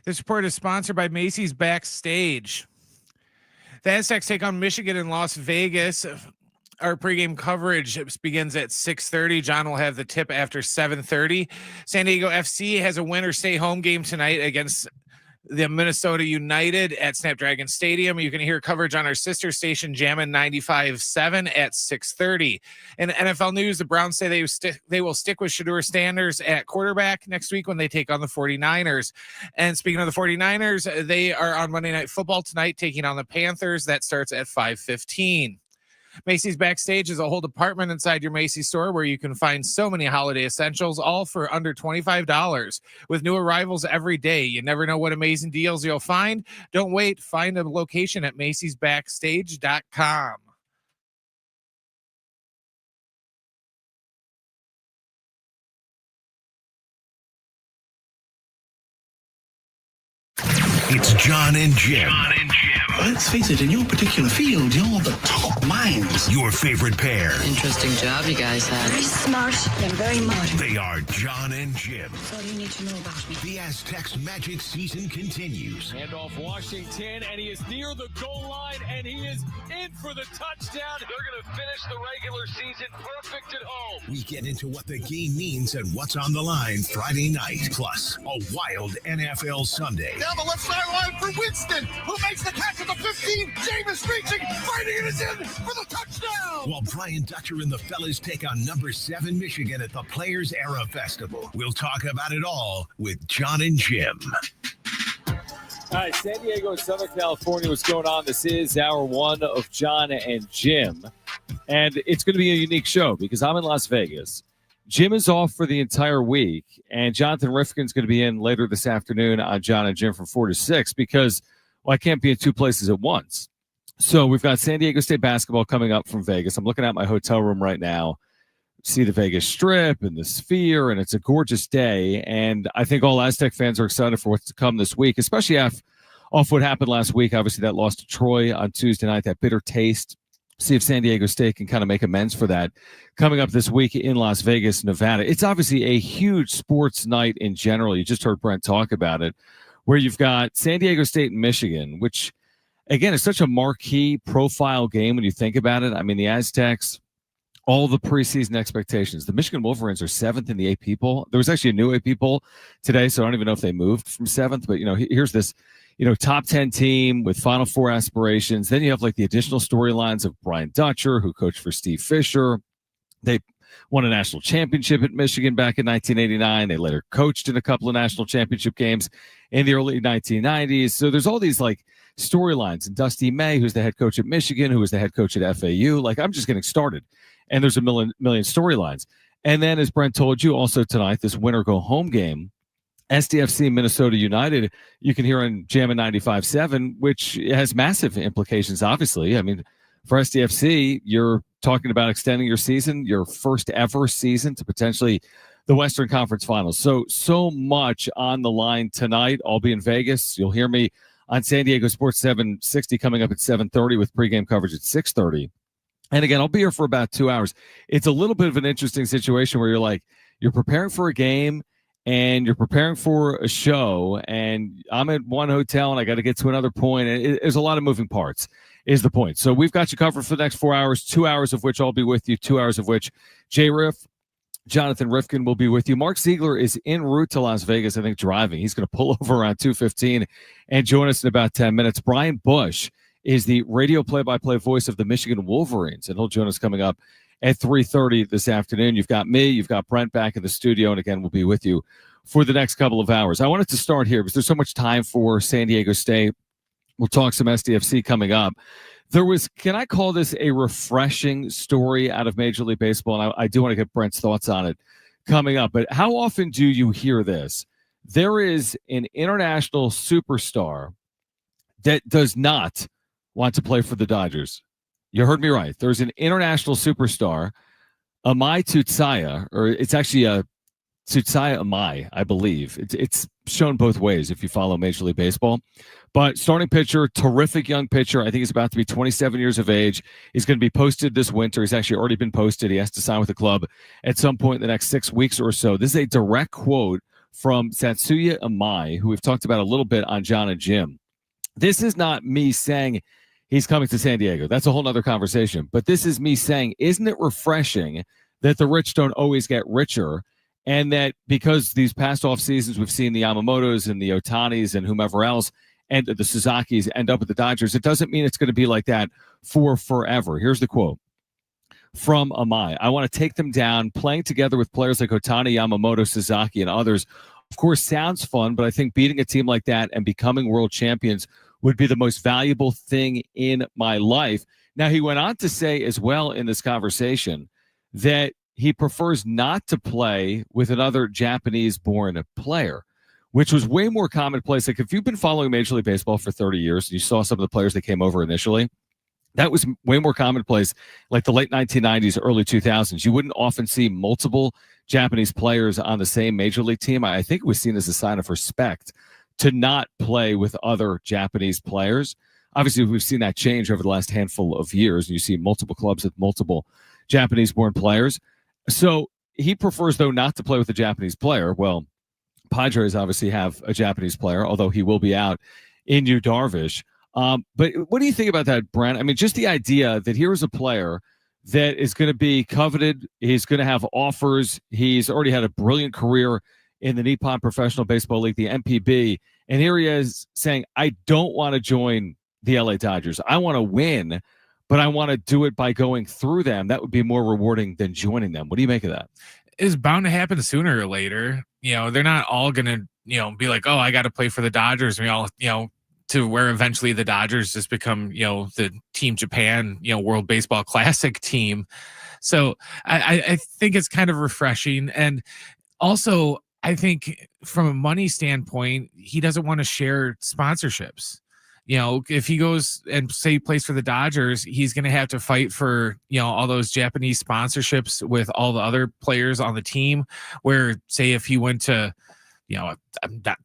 This report is sponsored by Macy's Backstage. The Aztecs take on Michigan in Las Vegas. Our pregame coverage begins at 6:30. John will have the tip after 7:30. San Diego FC has a win or stay home game tonight against the Minnesota United at Snapdragon Stadium. You can hear coverage on our sister station, Jammin' 95.7 at 6:30. In NFL news, the Browns say they will stick with Shedeur Sanders at quarterback next week when they take on the 49ers. And speaking of the 49ers, they are on Monday Night Football tonight, taking on the Panthers. That starts at 5:15. Macy's Backstage is a whole department inside your Macy's store where you can find so many holiday essentials, all for under $25. With new arrivals every day, you never know what amazing deals you'll find. Don't wait. Find a location at macy'sbackstage.com. It's Jon and Jim. Let's face it, in your particular field, you're the top minds. Your favorite pair. Interesting job you guys had. Very smart and very modern. They are Jon and Jim. That's all you need to know about me. The Aztecs magic season continues. Handoff Washington, and he is near the goal line, and he is in for the touchdown. They're going to finish the regular season perfect at home. We get into what the game means and what's on the line Friday night. Plus, a wild NFL Sunday. Down the left sideline for Winston, who makes the catch at the 15. Jameis reaching, fighting it is in for the touchdown. While Brian Dutcher and the fellas take on number 7 Michigan at the Players Era Festival. We'll talk about it all with Jon and Jim. All right, San Diego and Southern California, what's going on? This is hour one of Jon and Jim. And it's going to be a unique show because I'm in Las Vegas. Jim is off for the entire week, and Jonathan Rifkin's going to be in later this afternoon on Jon and Jim from 4 to 6 because, well, I can't be in two places at once. So we've got San Diego State basketball coming up from Vegas. I'm looking at my hotel room right now, see the Vegas Strip and the Sphere, and it's a gorgeous day. And I think all Aztec fans are excited for what's to come this week, especially off what happened last week. Obviously, that loss to Troy on Tuesday night, that bitter taste. See if San Diego State can kind of make amends for that coming up this week in Las Vegas, Nevada. It's obviously a huge sports night in general. You just heard Brent talk about it, where you've got San Diego State and Michigan, which, again, is such a marquee profile game when you think about it. I mean, the Aztecs, all the preseason expectations. The Michigan Wolverines are 7th in the AP poll. There was actually a new AP poll today, so I don't even know if they moved from 7th. But, here's this, top 10 team with Final Four aspirations. Then you have like the additional storylines of Brian Dutcher, who coached for Steve Fisher. They won a national championship at Michigan back in 1989. They later coached in a couple of national championship games in the early 1990s. So there's all these like storylines. And Dusty May, who's the head coach at Michigan, who was the head coach at FAU. Like, I'm just getting started. And there's a million storylines. And then, as Brent told you, also tonight, this winner go home game, SDFC Minnesota United, you can hear on Jammin' 95.7, which has massive implications, obviously. I mean, for SDFC, you're talking about extending your season, your first ever season, to potentially the Western Conference Finals. So much on the line tonight. I'll be in Vegas. You'll hear me on San Diego Sports 760 coming up at 7:30 with pregame coverage at 6:30. And again, I'll be here for about 2 hours. It's a little bit of an interesting situation where you're preparing for a game and you're preparing for a show, and I'm at one hotel and I got to get to another point. And there's a lot of moving parts is the point. So we've got you covered for the next 4 hours, 2 hours of which I'll be with you, 2 hours of which J-Riff, Jonathan Rifkin will be with you. Mark Ziegler is en route to Las Vegas, I think, driving. He's going to pull over around 2:15 and join us in about 10 minutes. Brian Bush is the radio play-by-play voice of the Michigan Wolverines, and he'll join us coming up at 3:30 this afternoon. You've got me, you've got Brent back in the studio, and again, we'll be with you for the next couple of hours. I wanted to start here because there's so much time for San Diego State. We'll talk some SDFC coming up. There was, can I call this a refreshing story out of Major League Baseball? And I do want to get Brent's thoughts on it coming up. But how often do you hear this? There is an international superstar that does not want to play for the Dodgers. You heard me right. There's an international superstar, Imai Tatsuya, or it's actually a Tatsuya Imai, I believe. It's shown both ways if you follow Major League Baseball. But starting pitcher, terrific young pitcher. I think he's about to be 27 years of age. He's going to be posted this winter. He's actually already been posted. He has to sign with the club at some point in the next 6 weeks or so. This is a direct quote from Tatsuya Imai, who we've talked about a little bit on Jon and Jim. This is not me saying he's coming to San Diego. That's a whole other conversation. But this is me saying, isn't it refreshing that the rich don't always get richer, and that because these past off seasons we've seen the Yamamotos and the Otanis and whomever else and the Suzakis end up with the Dodgers, it doesn't mean it's going to be like that for forever. Here's the quote from Imai. I want to take them down. Playing together with players like Otani, Yamamoto, Suzaki, and others, of course, sounds fun, but I think beating a team like that and becoming world champions would be the most valuable thing in my life. Now, he went on to say as well in this conversation that he prefers not to play with another Japanese-born player, which was way more commonplace. Like, if you've been following Major League Baseball for 30 years, and you saw some of the players that came over initially, that was way more commonplace, like the late 1990s, early 2000s. You wouldn't often see multiple Japanese players on the same Major League team. I think it was seen as a sign of respect to not play with other Japanese players. Obviously, we've seen that change over the last handful of years. You see multiple clubs with multiple Japanese-born players. So he prefers, though, not to play with a Japanese player. Well, Padres obviously have a Japanese player, although he will be out in Yu Darvish. But what do you think about that, Brent? I mean, just the idea that here is a player that is going to be coveted. He's going to have offers. He's already had a brilliant career in the Nippon Professional Baseball League, the NPB. And here he is saying, I don't want to join the LA Dodgers. I want to win, but I want to do it by going through them. That would be more rewarding than joining them. What do you make of that? It's bound to happen sooner or later. You know, they're not all going to, be like, oh, I got to play for the Dodgers. We all, to where eventually the Dodgers just become, the Team Japan, World Baseball Classic team. So I think it's kind of refreshing. And also, I think from a money standpoint, he doesn't want to share sponsorships. If he goes and say he plays for the Dodgers, he's going to have to fight for, all those Japanese sponsorships with all the other players on the team, where say if he went to,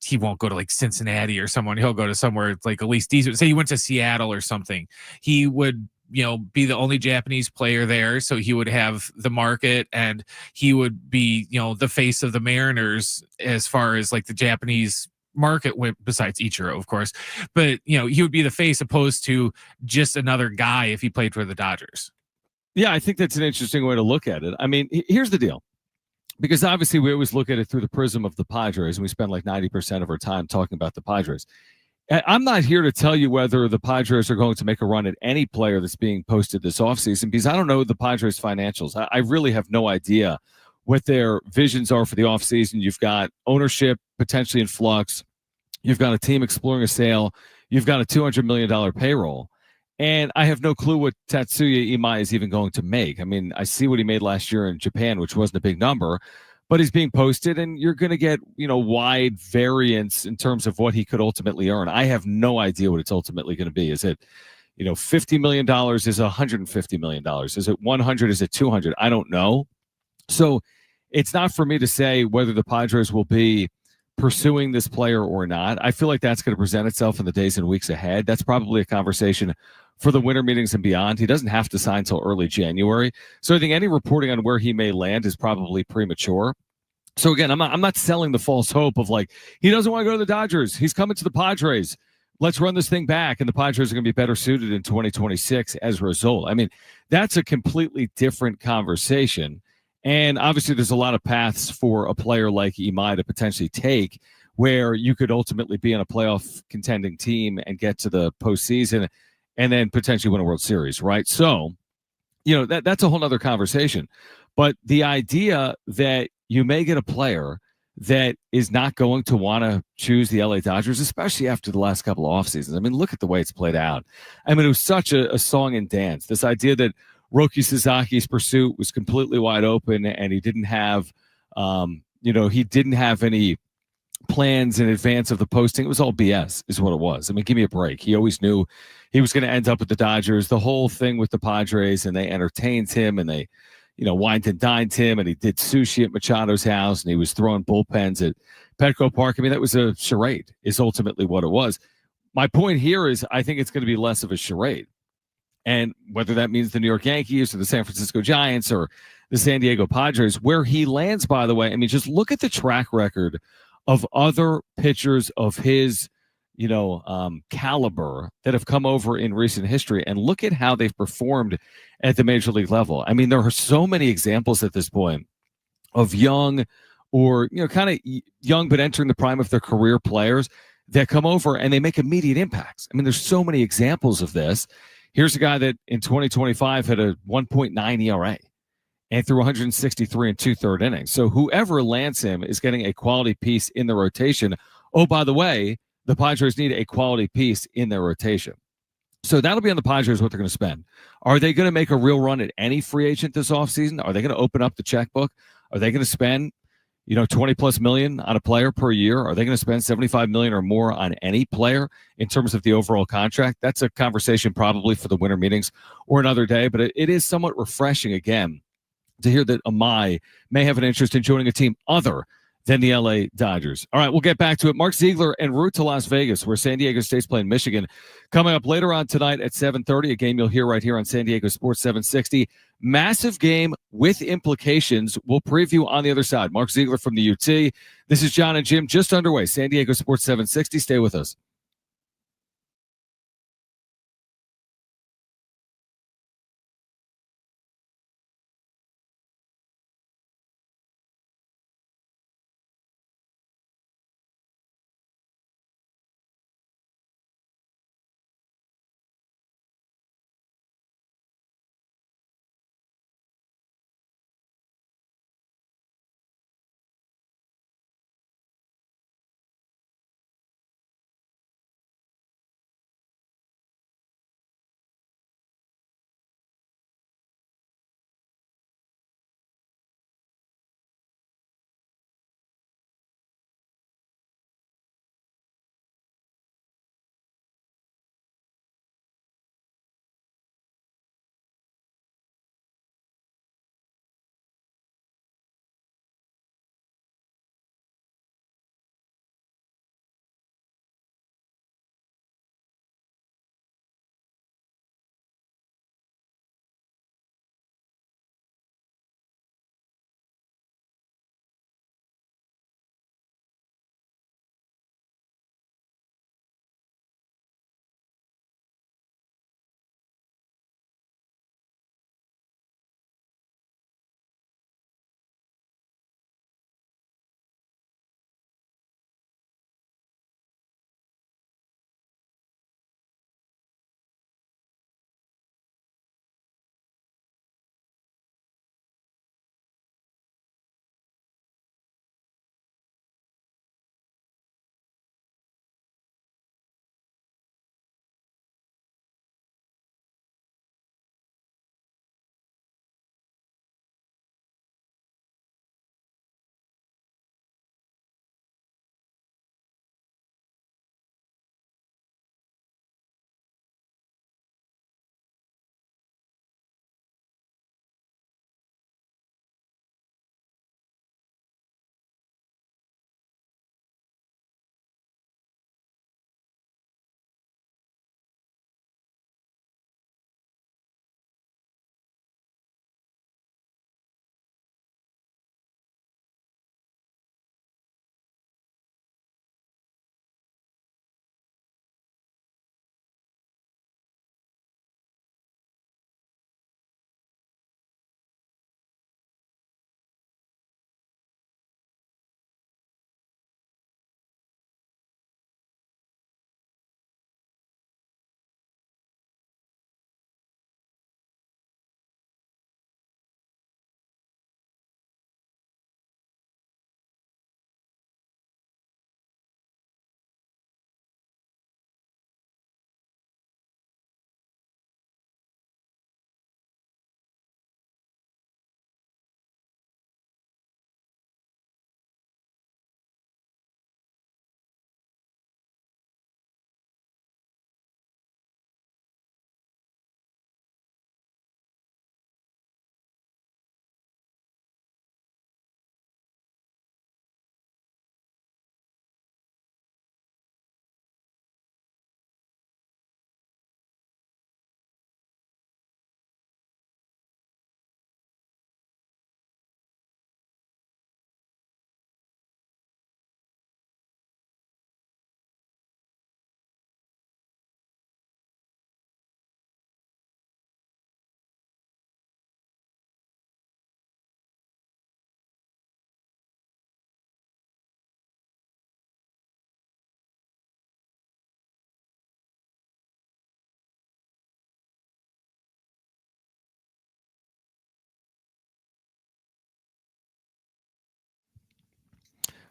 he won't go to like Cincinnati or someone, he'll go to somewhere like at least decent. Say he went to Seattle or something, he would, be the only Japanese player there. So he would have the market, and he would be, the face of the Mariners as far as like the Japanese market went, besides Ichiro, of course. But, he would be the face opposed to just another guy if he played for the Dodgers. Yeah, I think that's an interesting way to look at it. I mean, here's the deal. Because obviously we always look at it through the prism of the Padres, and we spend like 90% of our time talking about the Padres. I'm not here to tell you whether the Padres are going to make a run at any player that's being posted this offseason, because I don't know the Padres' financials. I really have no idea what their visions are for the offseason. You've got ownership potentially in flux. You've got a team exploring a sale. You've got a $200 million payroll. And I have no clue what Tatsuya Imai is even going to make. I mean, I see what he made last year in Japan, which wasn't a big number, but he's being posted, and you're going to get, wide variance in terms of what he could ultimately earn. I have no idea what it's ultimately going to be. Is it, $50 million? Is it $150 million? Is it 100? Is it 200? I don't know. So it's not for me to say whether the Padres will be pursuing this player or not. I feel like that's going to present itself in the days and weeks ahead. That's probably a conversation for the winter meetings and beyond. He doesn't have to sign till early January. So I think any reporting on where he may land is probably premature. So again, I'm not selling the false hope of like, he doesn't want to go to the Dodgers. He's coming to the Padres. Let's run this thing back, and the Padres are going to be better suited in 2026 as a result. I mean, that's a completely different conversation. And obviously there's a lot of paths for a player like Imai to potentially take, where you could ultimately be on a playoff contending team and get to the postseason and then potentially win a World Series, right? So, that's a whole other conversation. But the idea that you may get a player that is not going to want to choose the LA Dodgers, especially after the last couple of off seasons. I mean, look at the way it's played out. I mean, it was such a song and dance. This idea that Roki Sasaki's pursuit was completely wide open, and he didn't have, he didn't have any plans in advance of the posting. It was all BS is what it was. I mean, give me a break. He always knew he was going to end up with the Dodgers. The whole thing with the Padres, and they entertained him, and they, wined and dined him, and he did sushi at Machado's house, and he was throwing bullpens at Petco Park. I mean, that was a charade is ultimately what it was. My point here is I think it's going to be less of a charade. And whether that means the New York Yankees or the San Francisco Giants or the San Diego Padres, where he lands, by the way, I mean, just look at the track record of other pitchers of his, caliber that have come over in recent history, and look at how they've performed at the major league level. I mean, there are so many examples at this point of young or, kind of young but entering the prime of their career players that come over and they make immediate impacts. I mean, there's so many examples of this. Here's a guy that in 2025 had a 1.9 ERA and threw 163 and 2/3 innings. So whoever lands him is getting a quality piece in the rotation. Oh, by the way, the Padres need a quality piece in their rotation. So that'll be on the Padres what they're going to spend. Are they going to make a real run at any free agent this offseason? Are they going to open up the checkbook? Are they going to spend, 20 plus million on a player per year? Are they going to spend 75 million or more on any player in terms of the overall contract? That's a conversation probably for the winter meetings or another day, but it is somewhat refreshing again to hear that Imai may have an interest in joining a team other than the LA Dodgers. All right, we'll get back to it. Mark Ziegler en route to Las Vegas, where San Diego State's playing Michigan. Coming up later on tonight at 7:30, a game you'll hear right here on San Diego Sports 760. Massive game with implications. We'll preview on the other side. Mark Ziegler from the UT. This is Jon and Jim just underway. San Diego Sports 760. Stay with us.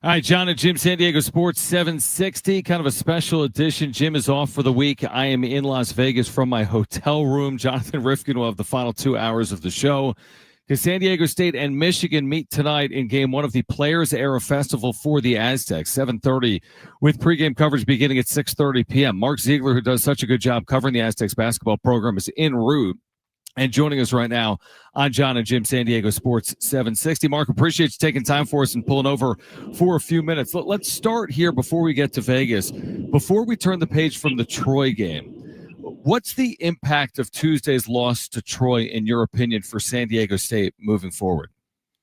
All right, John and Jim, San Diego Sports 760, kind of a special edition. Jim is off for the week. I am in Las Vegas from my hotel room. Jonathan Rifkin will have the final 2 hours of the show, because San Diego State and Michigan meet tonight in game one of the Players Era Festival for the Aztecs, 7:30, with pregame coverage beginning at 6:30 p.m. Mark Ziegler, who does such a good job covering the Aztecs basketball program, is en route and joining us right now on John and Jim, San Diego Sports 760. Mark, appreciate you taking time for us and pulling over for a few minutes. Let's start here before we get to Vegas. Before we turn the page from the Troy game, what's the impact of Tuesday's loss to Troy, in your opinion, for San Diego State moving forward?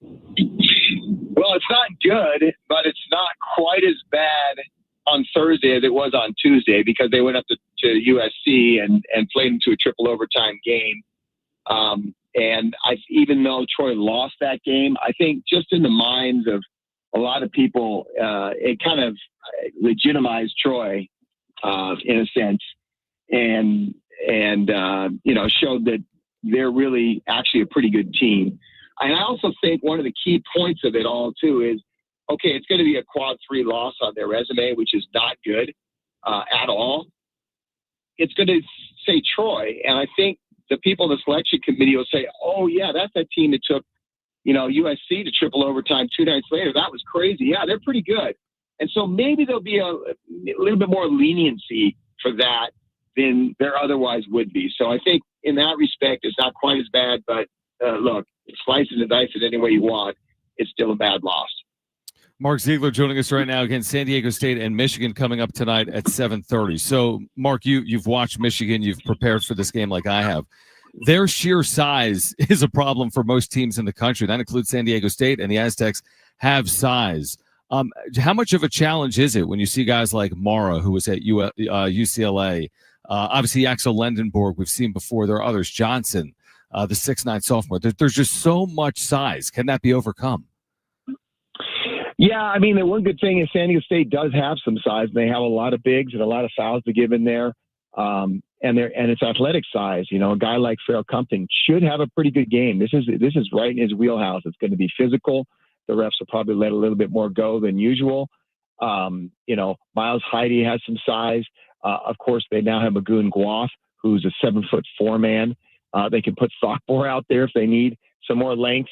Well, it's not good, but it's not quite as bad on Thursday as it was on Tuesday, because they went up to USC and played into a triple overtime game. And even though Troy lost that game, I think just in the minds of a lot of people, it kind of legitimized Troy in a sense, and showed that they're really actually a pretty good team. And I also think one of the key points of it all too is, okay, it's going to be a quad 3 loss on their resume, which is not good at all. It's going to say Troy, and I think the people in the selection committee will say, oh, yeah, that's that team that took, USC to triple overtime 2 nights later. That was crazy. Yeah, they're pretty good. And so maybe there'll be a little bit more leniency for that than there otherwise would be. So I think in that respect, it's not quite as bad. But look, slice it and dice it any way you want. It's still a bad loss. Mark Ziegler joining us right now against San Diego State and Michigan coming up tonight at 7:30. So, Mark, you've watched Michigan. You've prepared for this game like I have. Their sheer size is a problem for most teams in the country. That includes San Diego State, and the Aztecs have size. How much of a challenge is it when you see guys like Mara, who was at UCLA, obviously Axel Lendenborg we've seen before. There are others, Johnson, the 6'9" sophomore. There's just so much size. Can that be overcome? Yeah, I mean, the one good thing is San Diego State does have some size. They have a lot of bigs and a lot of fouls to give in there, and it's athletic size. A guy like Farrell Compton should have a pretty good game. This is right in his wheelhouse. It's going to be physical. The refs will probably let a little bit more go than usual. Miles Heide has some size. Of course, they now have Magoon Guaf, who's a 7'4" man. They can put Thakbor out there if they need some more length.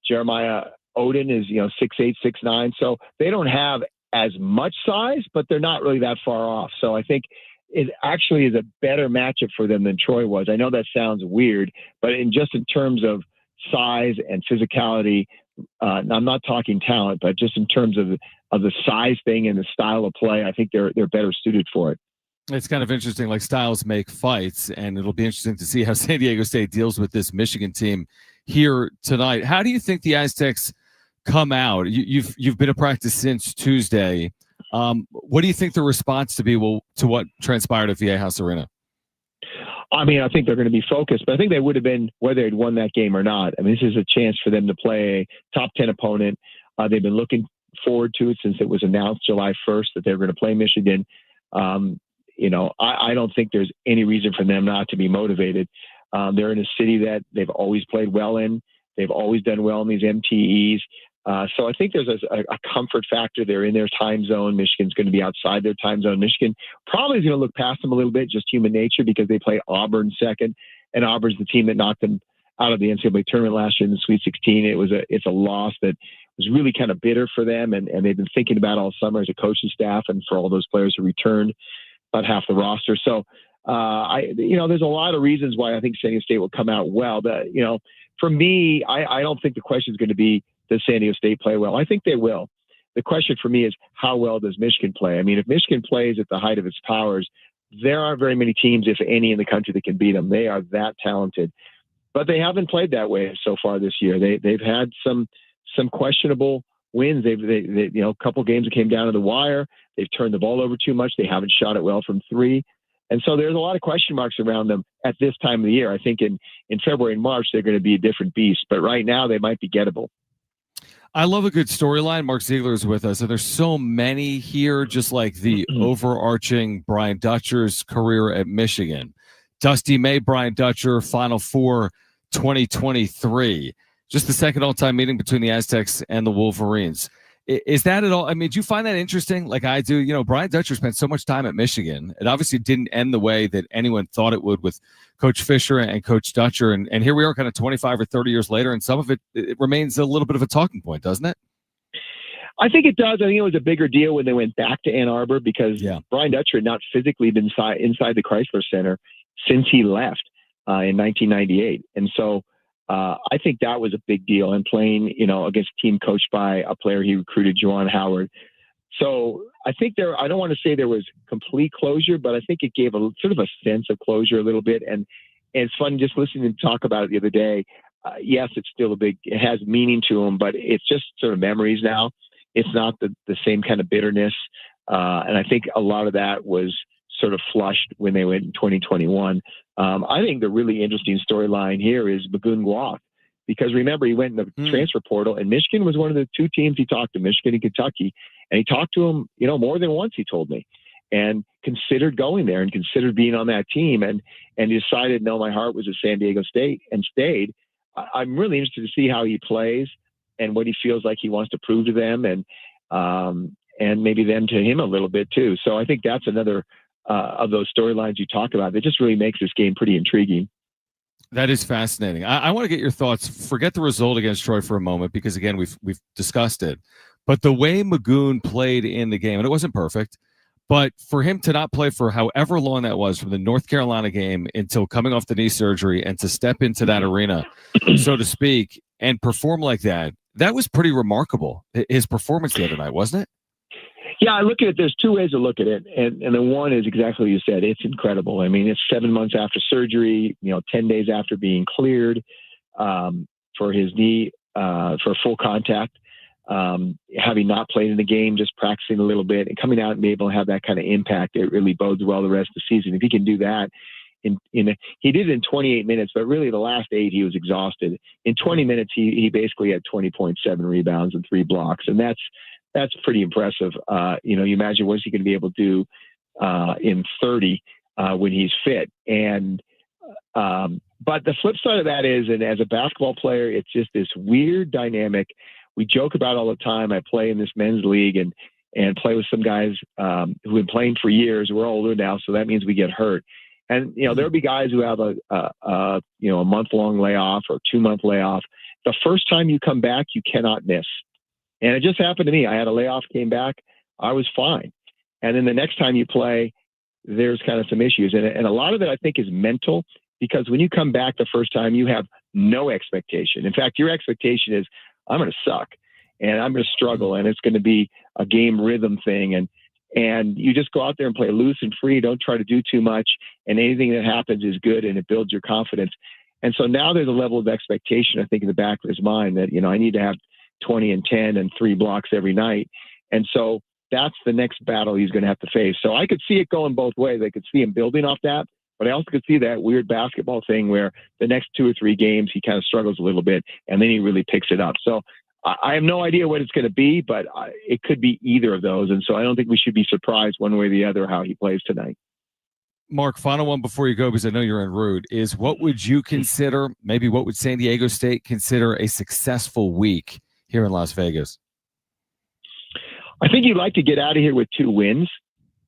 Jeremiah Odin is, 6'8", 6'9". So they don't have as much size, but they're not really that far off. So I think it actually is a better matchup for them than Troy was. I know that sounds weird, but in terms of size and physicality, I'm not talking talent, but just in terms of the size thing and the style of play, I think they're better suited for it. It's kind of interesting, like styles make fights, and it'll be interesting to see how San Diego State deals with this Michigan team here tonight. How do you think the Aztecs come out? You've been at practice since Tuesday. What do you think the response to be to what transpired at Viejas Arena? I mean, I think they're going to be focused, but I think they would have been whether they'd won that game or not. I mean, this is a chance for them to play a top 10 opponent. They've been looking forward to it since it was announced July 1st that they were going to play Michigan. I don't think there's any reason for them not to be motivated. They're in a city that they've always played well in. They've always done well in these MTEs. So I think there's a comfort factor. They're in their time zone. Michigan's going to be outside their time zone. Michigan probably is going to look past them a little bit, just human nature, because they play Auburn second, and Auburn's the team that knocked them out of the NCAA tournament last year in the Sweet 16. It's a loss that was really kind of bitter for them, and they've been thinking about all summer as a coaching staff, and for all those players who returned, about half the roster. So there's a lot of reasons why I think San Diego State will come out well. For me, I don't think the question is going to be, does San Diego State play well? I think they will. The question for me is, how well does Michigan play? I mean, if Michigan plays at the height of its powers, there aren't very many teams, if any, in the country that can beat them. They are that talented. But they haven't played that way so far this year. They've had some questionable wins. They've a couple games that came down to the wire. They've turned the ball over too much. They haven't shot it well from three. And so there's a lot of question marks around them at this time of the year. I think in February and March, they're going to be a different beast. But right now, they might be gettable. I love a good storyline. Mark Ziegler is with us, and there's so many here, just like the overarching Brian Dutcher's career at Michigan. Dusty May, Brian Dutcher, Final Four 2023. Just the second all-time meeting between the Aztecs and the Wolverines. Is that at all? I mean, do you find that interesting? Like I do. You know, Brian Dutcher spent so much time at Michigan. It obviously didn't end the way that anyone thought it would with Coach Fisher and Coach Dutcher. And here we are kind of 25 or 30 years later, and some of it remains a little bit of a talking point, doesn't it? I think it does. I think it was a bigger deal when they went back to Ann Arbor because Brian Dutcher had not physically been inside the Chrysler Center since he left in 1998. And so I think that was a big deal. And playing, against a team coached by a player he recruited, Juwan Howard. So I think I don't want to say there was complete closure, but I think it gave a sort of a sense of closure a little bit. And it's fun just listening to talk about it the other day. Yes, it's still it has meaning to him, but it's just sort of memories now. It's not the same kind of bitterness. And I think a lot of that was sort of flushed when they went in 2021. I think the really interesting storyline here is Magoon Guath, because remember, he went in the transfer portal, and Michigan was one of the two teams he talked to, Michigan and Kentucky. And he talked to him, more than once, he told me, and considered going there and considered being on that team and decided, no, my heart was at San Diego State and stayed. I'm really interested to see how he plays and what he feels like he wants to prove to them and maybe them to him a little bit too. So I think that's another of those storylines you talk about that just really makes this game pretty intriguing. That is fascinating. I want to get your thoughts. Forget the result against Troy for a moment, because again, we've discussed it. But the way Magoon played in the game, and it wasn't perfect, but for him to not play for however long that was, from the North Carolina game until coming off the knee surgery, and to step into that arena, so to speak, and perform like that, that was pretty remarkable. His performance the other night, wasn't it? Yeah, I look at it. There's two ways to look at it. And the one is exactly what you said. It's incredible. I mean, it's 7 months after surgery, 10 days after being cleared for his knee, for full contact, having not played in the game, just practicing a little bit and coming out and be able to have that kind of impact. It really bodes well the rest of the season. If he can do that, he did it in 28 minutes, but really the last 8, he was exhausted. In 20 minutes, he basically had 20.7 rebounds and 3 blocks. And that's pretty impressive. You imagine what's he going to be able to do in 30 when he's fit. And but the flip side of that is, and as a basketball player, it's just this weird dynamic. We joke about all the time. I play in this men's league and play with some guys who've been playing for years. We're older now, so that means we get hurt. And there'll be guys who have a month-long layoff or 2-month layoff. The first time you come back, you cannot miss. And it just happened to me. I had a layoff, came back, I was fine. And then the next time you play, there's kind of some issues. And a lot of it, I think, is mental, because when you come back the first time, you have no expectation. In fact, your expectation is, I'm going to suck and I'm going to struggle, and it's going to be a game rhythm thing. And you just go out there and play loose and free. Don't try to do too much. And anything that happens is good, and it builds your confidence. And so now there's a level of expectation, I think, in the back of his mind that, I need to have 20 and 10 and 3 blocks every night. And so that's the next battle he's going to have to face. So I could see it going both ways. I could see him building off that, but I also could see that weird basketball thing where the next 2 or 3 games, he kind of struggles a little bit and then he really picks it up. So I have no idea what it's going to be, but it could be either of those. And so I don't think we should be surprised one way or the other how he plays tonight. Mark, final one before you go, because I know you're en route, is what would you consider, maybe what would San Diego State consider a successful week here in Las Vegas? I think you'd like to get out of here with 2 wins.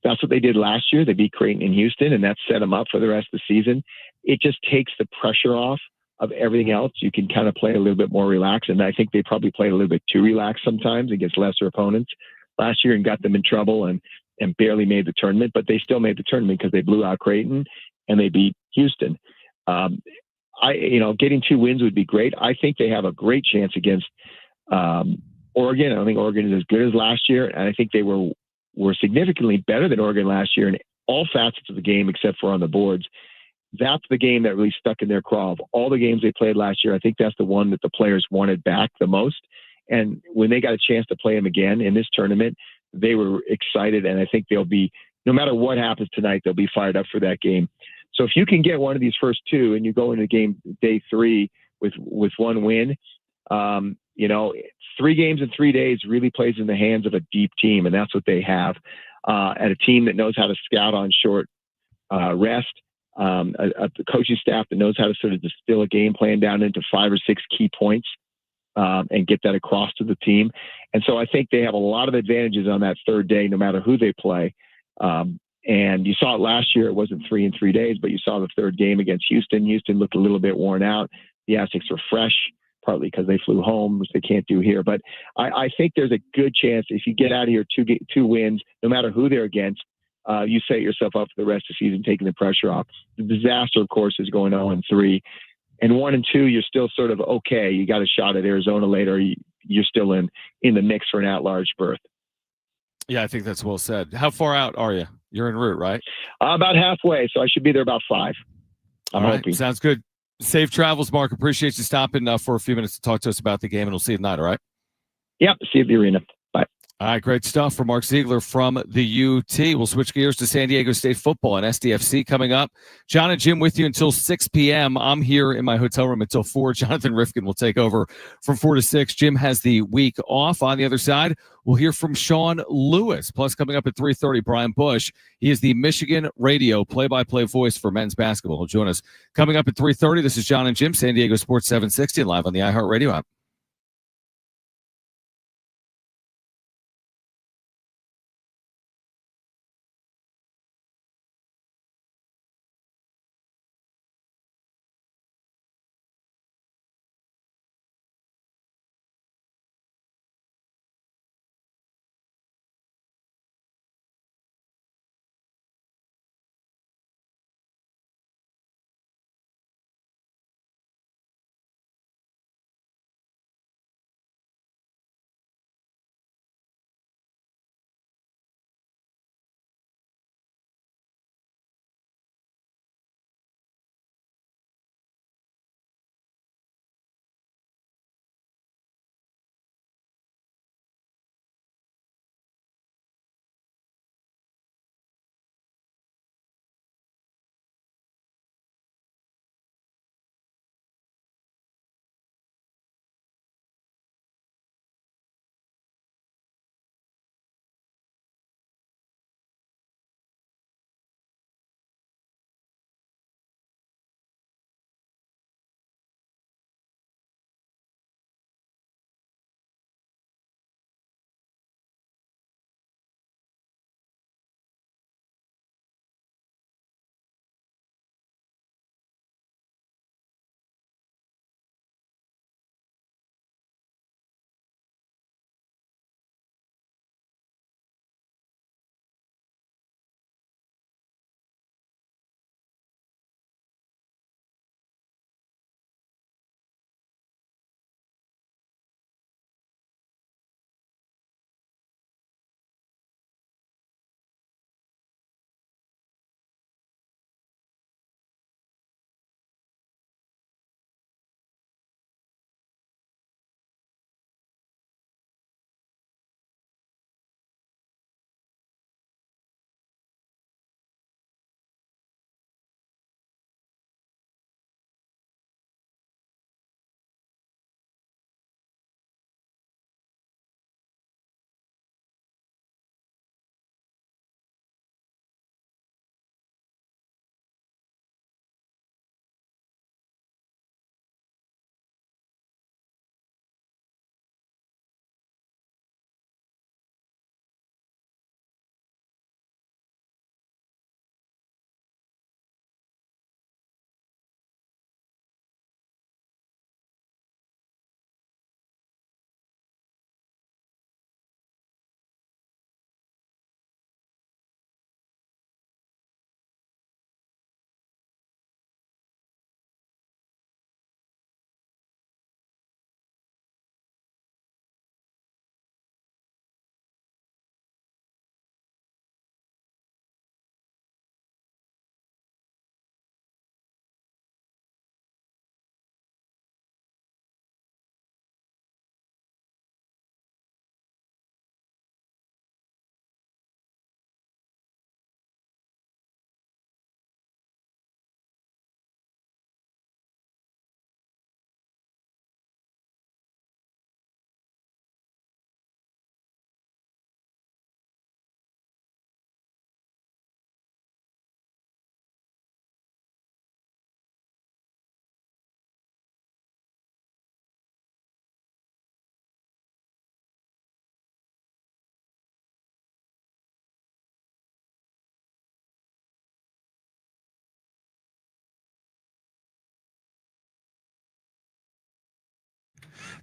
That's what they did last year. They beat Creighton and Houston, and that set them up for the rest of the season. It just takes the pressure off of everything else. You can kind of play a little bit more relaxed, and I think they probably played a little bit too relaxed sometimes against lesser opponents last year and got them in trouble and barely made the tournament, but they still made the tournament because they blew out Creighton and they beat Houston. Getting 2 wins would be great. I think they have a great chance against Oregon. I don't think Oregon is as good as last year, and I think they were significantly better than Oregon last year in all facets of the game except for on the boards. That's the game that really stuck in their craw. Of all the games they played last year, I think that's the one that the players wanted back the most. And when they got a chance to play them again in this tournament, they were excited, and I think they'll be, no matter what happens tonight, they'll be fired up for that game. So if you can get one of these first 2 and you go into game day 3 with 1 win, 3 games in 3 days really plays in the hands of a deep team, and that's what they have. And a team that knows how to scout on short rest, a coaching staff that knows how to sort of distill a game plan down into 5 or 6 key points. and get that across to the team. And so I think they have a lot of advantages on that third day, no matter who they play. And you saw it last year. It wasn't 3 in 3 days, but you saw the third game against Houston. Houston looked a little bit worn out. The Aztecs were fresh, partly because they flew home, which they can't do here. But I think there's a good chance if you get out of here two wins, no matter who they're against, you set yourself up for the rest of the season, taking the pressure off. The disaster, of course, is going 0-3. And 1 and 2, you're still sort of okay. You got a shot at Arizona later. You're still in the mix for an at-large berth. Yeah, I think that's well said. How far out are you? You're en route, right? About halfway, so I should be there about 5. I'm hoping. Sounds good. Safe travels, Mark. Appreciate you stopping for a few minutes to talk to us about the game, and we'll see you tonight, all right? Yep, see you at the arena. Bye. All right, great stuff from Mark Ziegler from the UT. We'll switch gears to San Diego State football and SDFC coming up. Jon and Jim with you until 6 p.m. I'm here in my hotel room until 4. Jonathan Rifkin will take over from 4 to 6. Jim has the week off. On the other side, we'll hear from Sean Lewis. Plus, coming up at 3:30, Brian Bush. He is the Michigan radio play-by-play voice for men's basketball. He'll join us coming up at 3:30. This is Jon and Jim, San Diego Sports 760, live on the iHeartRadio app.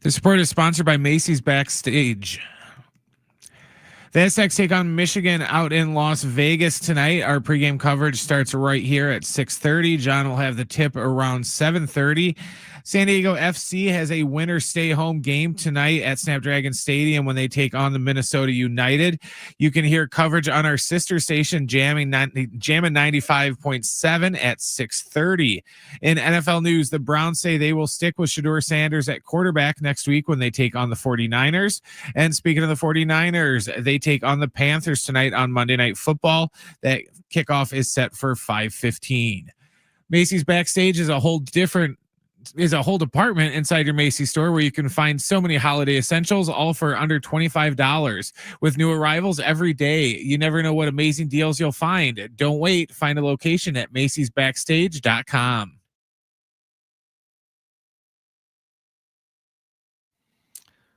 The support is sponsored by Macy's Backstage. The Aztecs take on Michigan out in Las Vegas tonight. Our pregame coverage starts right here at 6:30. John will have the tip around 7:30. San Diego FC has a winner stay home game tonight at Snapdragon Stadium when they take on the Minnesota United. You can hear coverage on our sister station Jammin' 95.7 at 6:30. In NFL news, the Browns say they will stick with Shedeur Sanders at quarterback next week when they take on the 49ers. And speaking of the 49ers, they take on the Panthers tonight on Monday Night Football. That kickoff is set for 5:15. Macy's Backstage is a whole department inside your Macy's store where you can find so many holiday essentials, all for under $25 with new arrivals every day. You never know what amazing deals you'll find. Don't wait. Find a location at macysbackstage.com.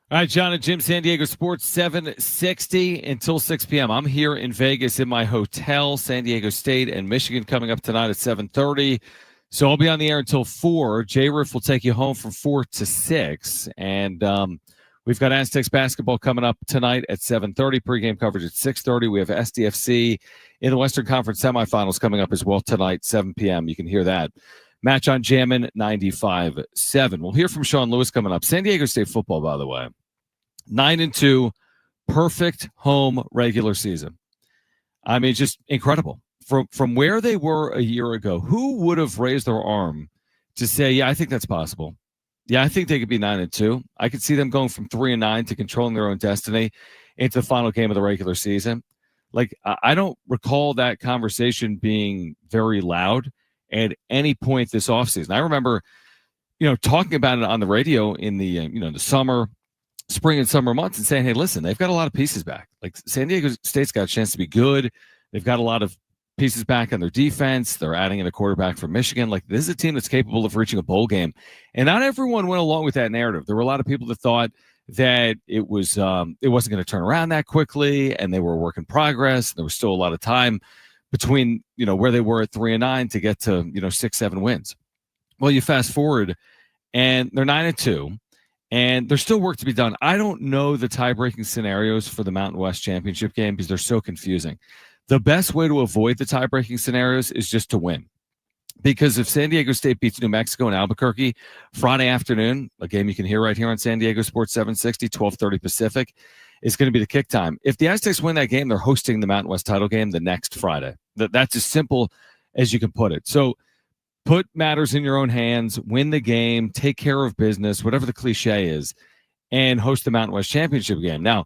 All right, John and Jim, San Diego Sports 760 until 6 p.m. I'm here in Vegas in my hotel, San Diego State and Michigan coming up tonight at 7:30. So I'll be on the air until 4. J-Riff will take you home from 4 to 6. And we've got Aztecs basketball coming up tonight at 7:30. Pregame coverage at 6:30. We have SDFC in the Western Conference semifinals coming up as well tonight, 7 p.m. You can hear that. Match on Jammin' 95.7. We'll hear from Sean Lewis coming up. San Diego State football, by the way. 9-2, perfect home regular season. I mean, just incredible. From where they were a year ago, who would have raised their arm to say, yeah, I think that's possible. Yeah, I think they could be 9-2. I could see them going from 3-9 to controlling their own destiny into the final game of the regular season. Like, I don't recall that conversation being very loud at any point this offseason. I remember, talking about it on the radio in the, the spring and summer months and saying, hey, listen, they've got a lot of pieces back. Like, San Diego State's got a chance to be good. They've got a lot of pieces back on their defense. They're adding in a quarterback from Michigan. Like, this is a team that's capable of reaching a bowl game. And not everyone went along with that narrative. There were a lot of people that thought that it wasn't going to turn around that quickly, and they were a work in progress. There was still a lot of time between, where they were at 3-9 to get to, 6-7 wins. Well, you fast forward and they're 9-2. And there's still work to be done. I don't know the tie-breaking scenarios for the Mountain West Championship game because they're so confusing. The best way to avoid the tie-breaking scenarios is just to win. Because if San Diego State beats New Mexico in Albuquerque Friday afternoon, a game you can hear right here on San Diego Sports 760, 12:30 Pacific, is going to be the kick time. If the Aztecs win that game, they're hosting the Mountain West title game the next Friday. That's as simple as you can put it. So put matters in your own hands, win the game, take care of business, whatever the cliche is, and host the Mountain West Championship game. Now,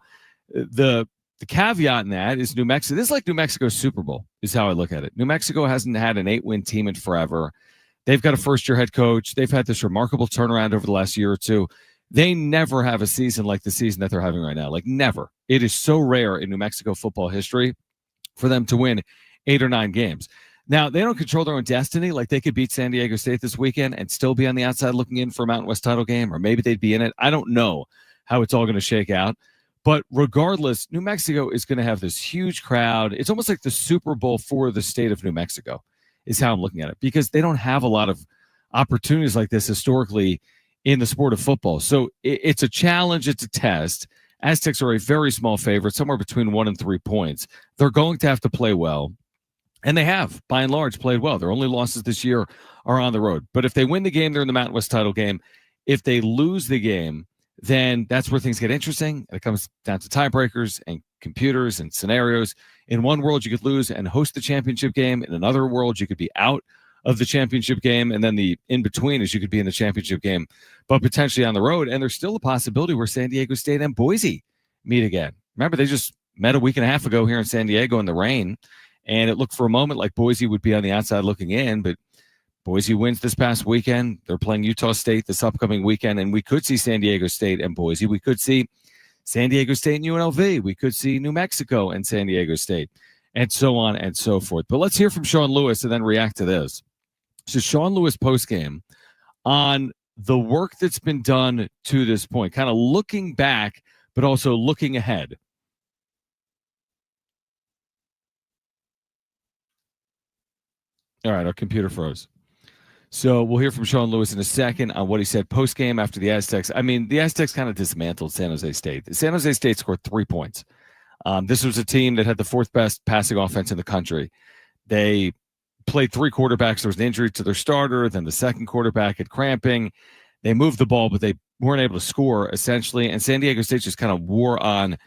the caveat in that is New Mexico. This is like New Mexico's Super Bowl is how I look at it. New Mexico hasn't had an 8-win team in forever. They've got a first-year head coach. They've had this remarkable turnaround over the last year or two. They never have a season like the season that they're having right now. Like, never. It is so rare in New Mexico football history for them to win 8 or 9 games. Now, they don't control their own destiny. Like, they could beat San Diego State this weekend and still be on the outside looking in for a Mountain West title game, or maybe they'd be in it. I don't know how it's all going to shake out. But regardless, New Mexico is going to have this huge crowd. It's almost like the Super Bowl for the state of New Mexico is how I'm looking at it, because they don't have a lot of opportunities like this historically in the sport of football. So it's a challenge. It's a test. Aztecs are a very small favorite, somewhere between 1 and 3 points. They're going to have to play well. And they have, by and large, played well. Their only losses this year are on the road. But if they win the game, they're in the Mountain West title game. If they lose the game, then that's where things get interesting. And it comes down to tiebreakers and computers and scenarios. In one world, you could lose and host the championship game. In another world, you could be out of the championship game. And then the in-between is you could be in the championship game, but potentially on the road. And there's still a possibility where San Diego State and Boise meet again. Remember, they just met a week and a half ago here in San Diego in the rain. And it looked for a moment like Boise would be on the outside looking in, but Boise wins this past weekend. They're playing Utah State this upcoming weekend, and we could see San Diego State and Boise. We could see San Diego State and UNLV. We could see New Mexico and San Diego State, and so on and so forth. But let's hear from Sean Lewis and then react to this. So Sean Lewis postgame on the work that's been done to this point, kind of looking back, but also looking ahead. All right, our computer froze. So we'll hear from Sean Lewis in a second on what he said post-game after the Aztecs. I mean, the Aztecs kind of dismantled San Jose State. San Jose State scored 3 points. This was a team that had the fourth best passing offense in the country. They played 3 quarterbacks. There was an injury to their starter. Then the second quarterback had cramping. They moved the ball, but they weren't able to score, essentially. And San Diego State just kind of wore on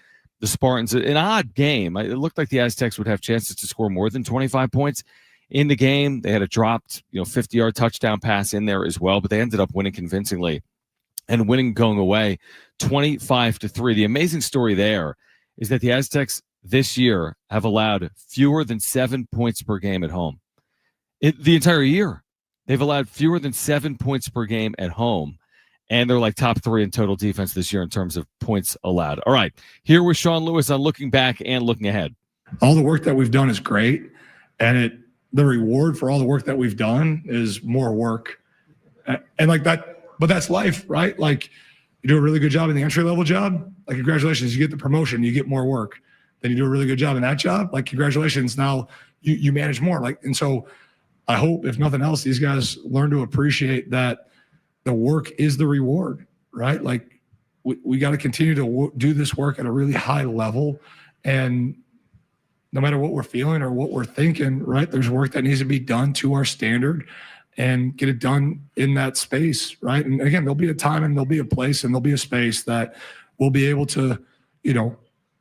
the Spartans. An odd game. It looked like the Aztecs would have chances to score more than 25 points in the game. They had a dropped 50-yard touchdown pass in there as well, but they ended up winning convincingly and winning going away 25-3. The amazing story there is that the Aztecs this year have allowed fewer than 7 points per game at home. The entire year, they've allowed fewer than 7 points per game at home. And they're like top 3 in total defense this year in terms of points allowed. All right, here with Sean Lewis on looking back and looking ahead. All the work that we've done is great. And the reward for all the work that we've done is more work. And like that, but that's life, right? Like you do a really good job in the entry level job. Like congratulations, you get the promotion, you get more work. Then you do a really good job in that job. Like congratulations, now you manage more. Like, and so I hope, if nothing else, these guys learn to appreciate that the work is the reward, right? Like we got to continue to do this work at a really high level. And no matter what we're feeling or what we're thinking, right, there's work that needs to be done to our standard and get it done in that space, right? And again, there'll be a time and there'll be a place and there'll be a space that we'll be able to,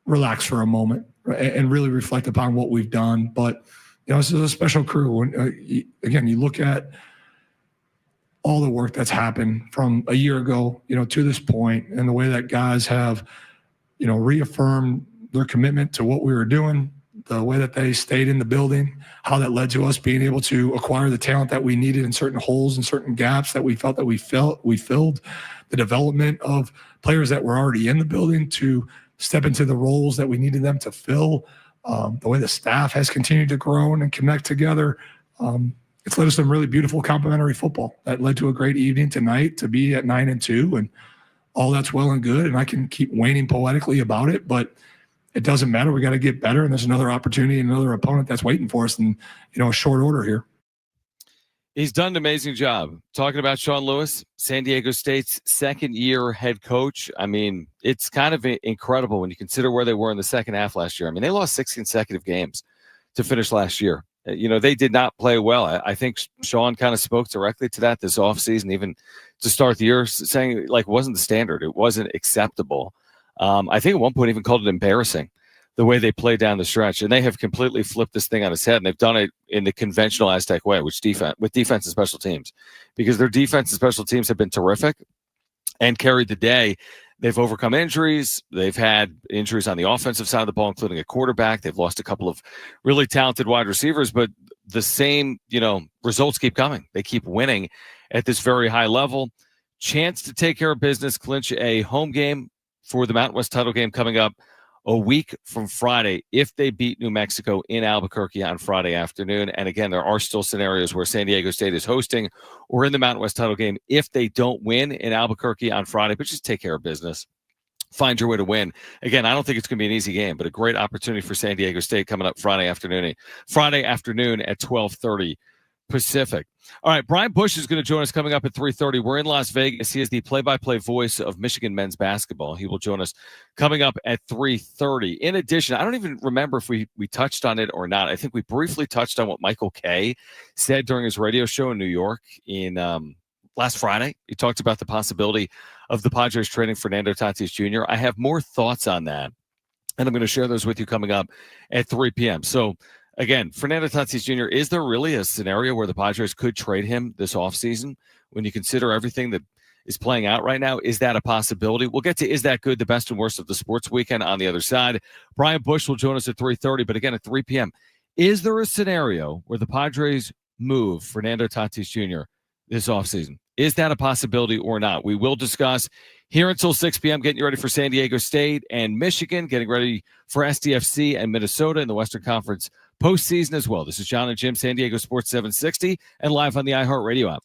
relax for a moment, right, and really reflect upon what we've done. But this is a special crew. And again, you look at all the work that's happened from a year ago, to this point, and the way that guys have, reaffirmed their commitment to what we were doing, the way that they stayed in the building, how that led to us being able to acquire the talent that we needed in certain holes and certain gaps that we felt that we filled, the development of players that were already in the building to step into the roles that we needed them to fill, the way the staff has continued to grow and connect together. It's led to some really beautiful complimentary football that led to a great evening tonight to be at 9-2, and all that's well and good. And I can keep waning poetically about it, but it doesn't matter. We got to get better. And there's another opportunity, another opponent that's waiting for us in, a short order here. He's done an amazing job. Talking about Sean Lewis, San Diego State's second-year head coach. I mean, it's kind of incredible when you consider where they were in the second half last year. I mean, they lost 6 consecutive games to finish last year. They did not play well. I think Sean kind of spoke directly to that this offseason, even to start the year, saying like it wasn't the standard. It wasn't acceptable. I think at one point even called it embarrassing the way they played down the stretch. And they have completely flipped this thing on its head, and they've done it in the conventional Aztec way, with defense and special teams, because their defense and special teams have been terrific and carried the day. They've overcome injuries. They've had injuries on the offensive side of the ball, including a quarterback. They've lost a couple of really talented wide receivers, but the same, results keep coming. They keep winning at this very high level. Chance to take care of business, clinch a home game for the Mountain West title game coming up a week from Friday if they beat New Mexico in Albuquerque on Friday afternoon. And again, there are still scenarios where San Diego State is hosting or in the Mountain West title game if they don't win in Albuquerque on Friday, but just take care of business. Find your way to win. Again, I don't think it's going to be an easy game, but a great opportunity for San Diego State coming up Friday afternoon at 12:30 Pacific. All right, Brian Bush is going to join us coming up at 3:30. We're in Las Vegas. He is the play-by-play voice of Michigan men's basketball. He will join us coming up at 3:30. In addition, I don't even remember if we touched on it or not. I think we briefly touched on what Michael Kay said during his radio show in New York in last Friday. He talked about the possibility of the Padres trading Fernando Tatis Jr. I have more thoughts on that, and I'm going to share those with you coming up at 3 p.m. So, again, Fernando Tatis Jr., is there really a scenario where the Padres could trade him this offseason when you consider everything that is playing out right now? Is that a possibility? We'll get to Is That Good, the best and worst of the sports weekend on the other side. Brian Bush will join us at 3:30, but again at 3 p.m. Is there a scenario where the Padres move Fernando Tatis Jr. this offseason? Is that a possibility or not? We will discuss here until 6 p.m., getting you ready for San Diego State and Michigan, getting ready for SDFC and Minnesota in the Western Conference postseason as well. This is Jon and Jim, San Diego Sports 760, and live on the iHeartRadio app.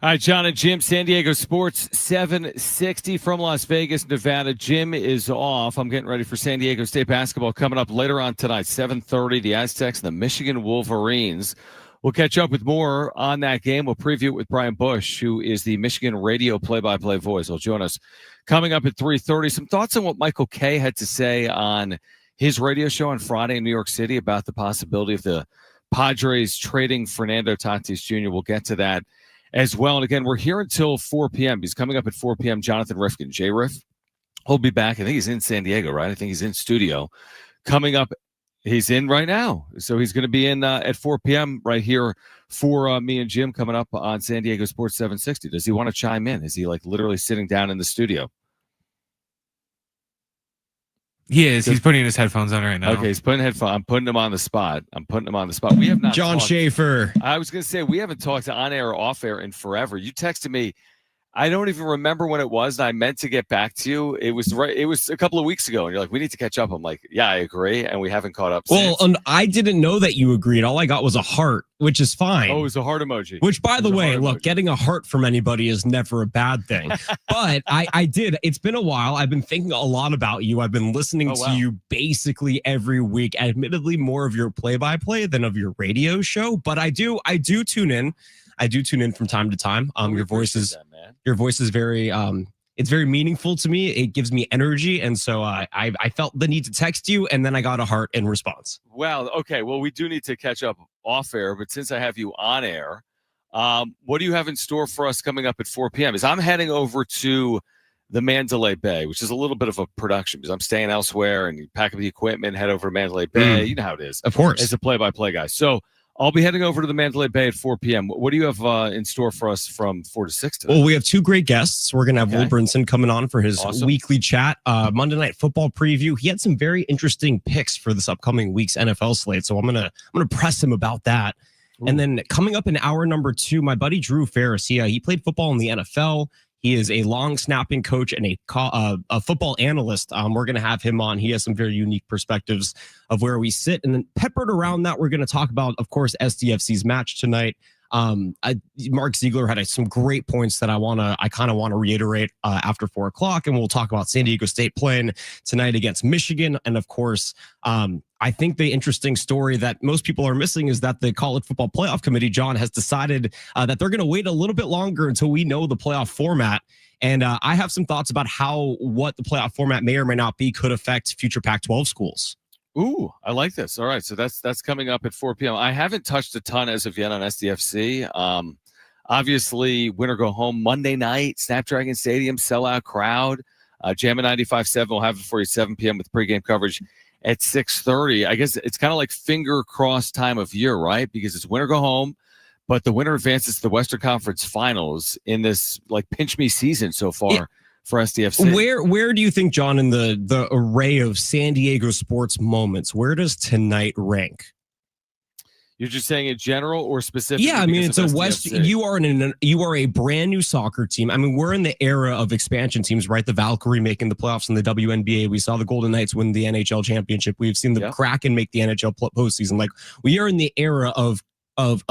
All right, John and Jim, San Diego Sports 760 from Las Vegas, Nevada. Jim is off. I'm getting ready for San Diego State basketball coming up later on tonight, 7:30, the Aztecs and the Michigan Wolverines. We'll catch up with more on that game. We'll preview it with Brian Bush, who is the Michigan radio play-by-play voice. He'll join us coming up at 3:30. Some thoughts on what Michael Kay had to say on his radio show on Friday in New York City about the possibility of the Padres trading Fernando Tatis Jr. We'll get to that as well. And again, we're here until 4 p.m. He's coming up at 4 p.m. Jonathan Rifkin, J-Riff. He'll be back. I think he's in San Diego, right? I think he's in studio. Coming up, he's in right now. So he's going to be in at 4 p.m. right here for me and Jim coming up on San Diego Sports 760. Does he want to chime in? Is he like literally sitting down in the studio? He is. He's putting his headphones on right now. Okay, he's putting headphones. I'm putting him on the spot. We have not John talked. Schaefer. I was going to say, we haven't talked on air or off air in forever. You texted me. I don't even remember when it was, and I meant to get back to you. It was a couple of weeks ago, and you're like, we need to catch up. I'm like, yeah, I agree, and we haven't caught up since. Well, I didn't know that you agreed. All I got was a heart, which is fine. Oh, it was a heart emoji. Which, by the way, look, getting a heart from anybody is never a bad thing. But I did. It's been a while. I've been thinking a lot about you. I've been listening to you basically every week. Admittedly, more of your play-by-play than of your radio show, but I do tune in. I do tune in from time to time. Your voice is very it's very meaningful to me. It gives me energy, and so I felt the need to text you, and then I got a heart in response. Well, okay. Well, we do need to catch up off air, but since I have you on air, what do you have in store for us coming up at 4 p.m.? As I'm heading over to the Mandalay Bay, which is a little bit of a production because I'm staying elsewhere, and you pack up the equipment, head over to Mandalay Bay. You know how it is, of course, as a play-by-play guy. So I'll be heading over to the Mandalay Bay at 4 p.m. What do you have in store for us from 4 to 6 today? Well, we have two great guests. We're going to have Will Brinson coming on for his weekly chat, Monday Night Football preview. He had some very interesting picks for this upcoming week's NFL slate, so I'm gonna press him about that. Ooh. And then coming up in hour number 2, my buddy Drew Ferris. He played football in the NFL. He is a long snapping coach and a football analyst. We're going to have him on. He has some very unique perspectives of where we sit. And then peppered around that, we're going to talk about, of course, SDFC's match tonight. Mark Ziegler had some great points that I kind of want to reiterate after 4 o'clock. And we'll talk about San Diego State playing tonight against Michigan. And of course, I think the interesting story that most people are missing is that the College Football Playoff Committee, John, has decided that they're going to wait a little bit longer until we know the playoff format. And I have some thoughts about what the playoff format may or may not be could affect future Pac-12 schools. Ooh, I like this. All right, so that's coming up at 4 p.m. I haven't touched a ton as of yet on SDFC. Obviously, win or go home Monday night, Snapdragon Stadium, sellout crowd. Jammin' 95.7 will have it for you 7 p.m. with pregame coverage at 6:30. I guess it's kind of like finger crossed time of year, right? Because it's win or go home, but the winner advances to the Western Conference Finals in this like pinch me season so far. Yeah. For SDFC. Where do you think, John, in the array of San Diego sports moments, where does tonight rank? You're just saying in general or specifically? Yeah, I mean, it's a West. You are a brand new soccer team. I mean, we're in the era of expansion teams, right? The Valkyrie making the playoffs in the WNBA. We saw the Golden Knights win the NHL championship. We've seen the Kraken make the NHL postseason. Like, we are in the era of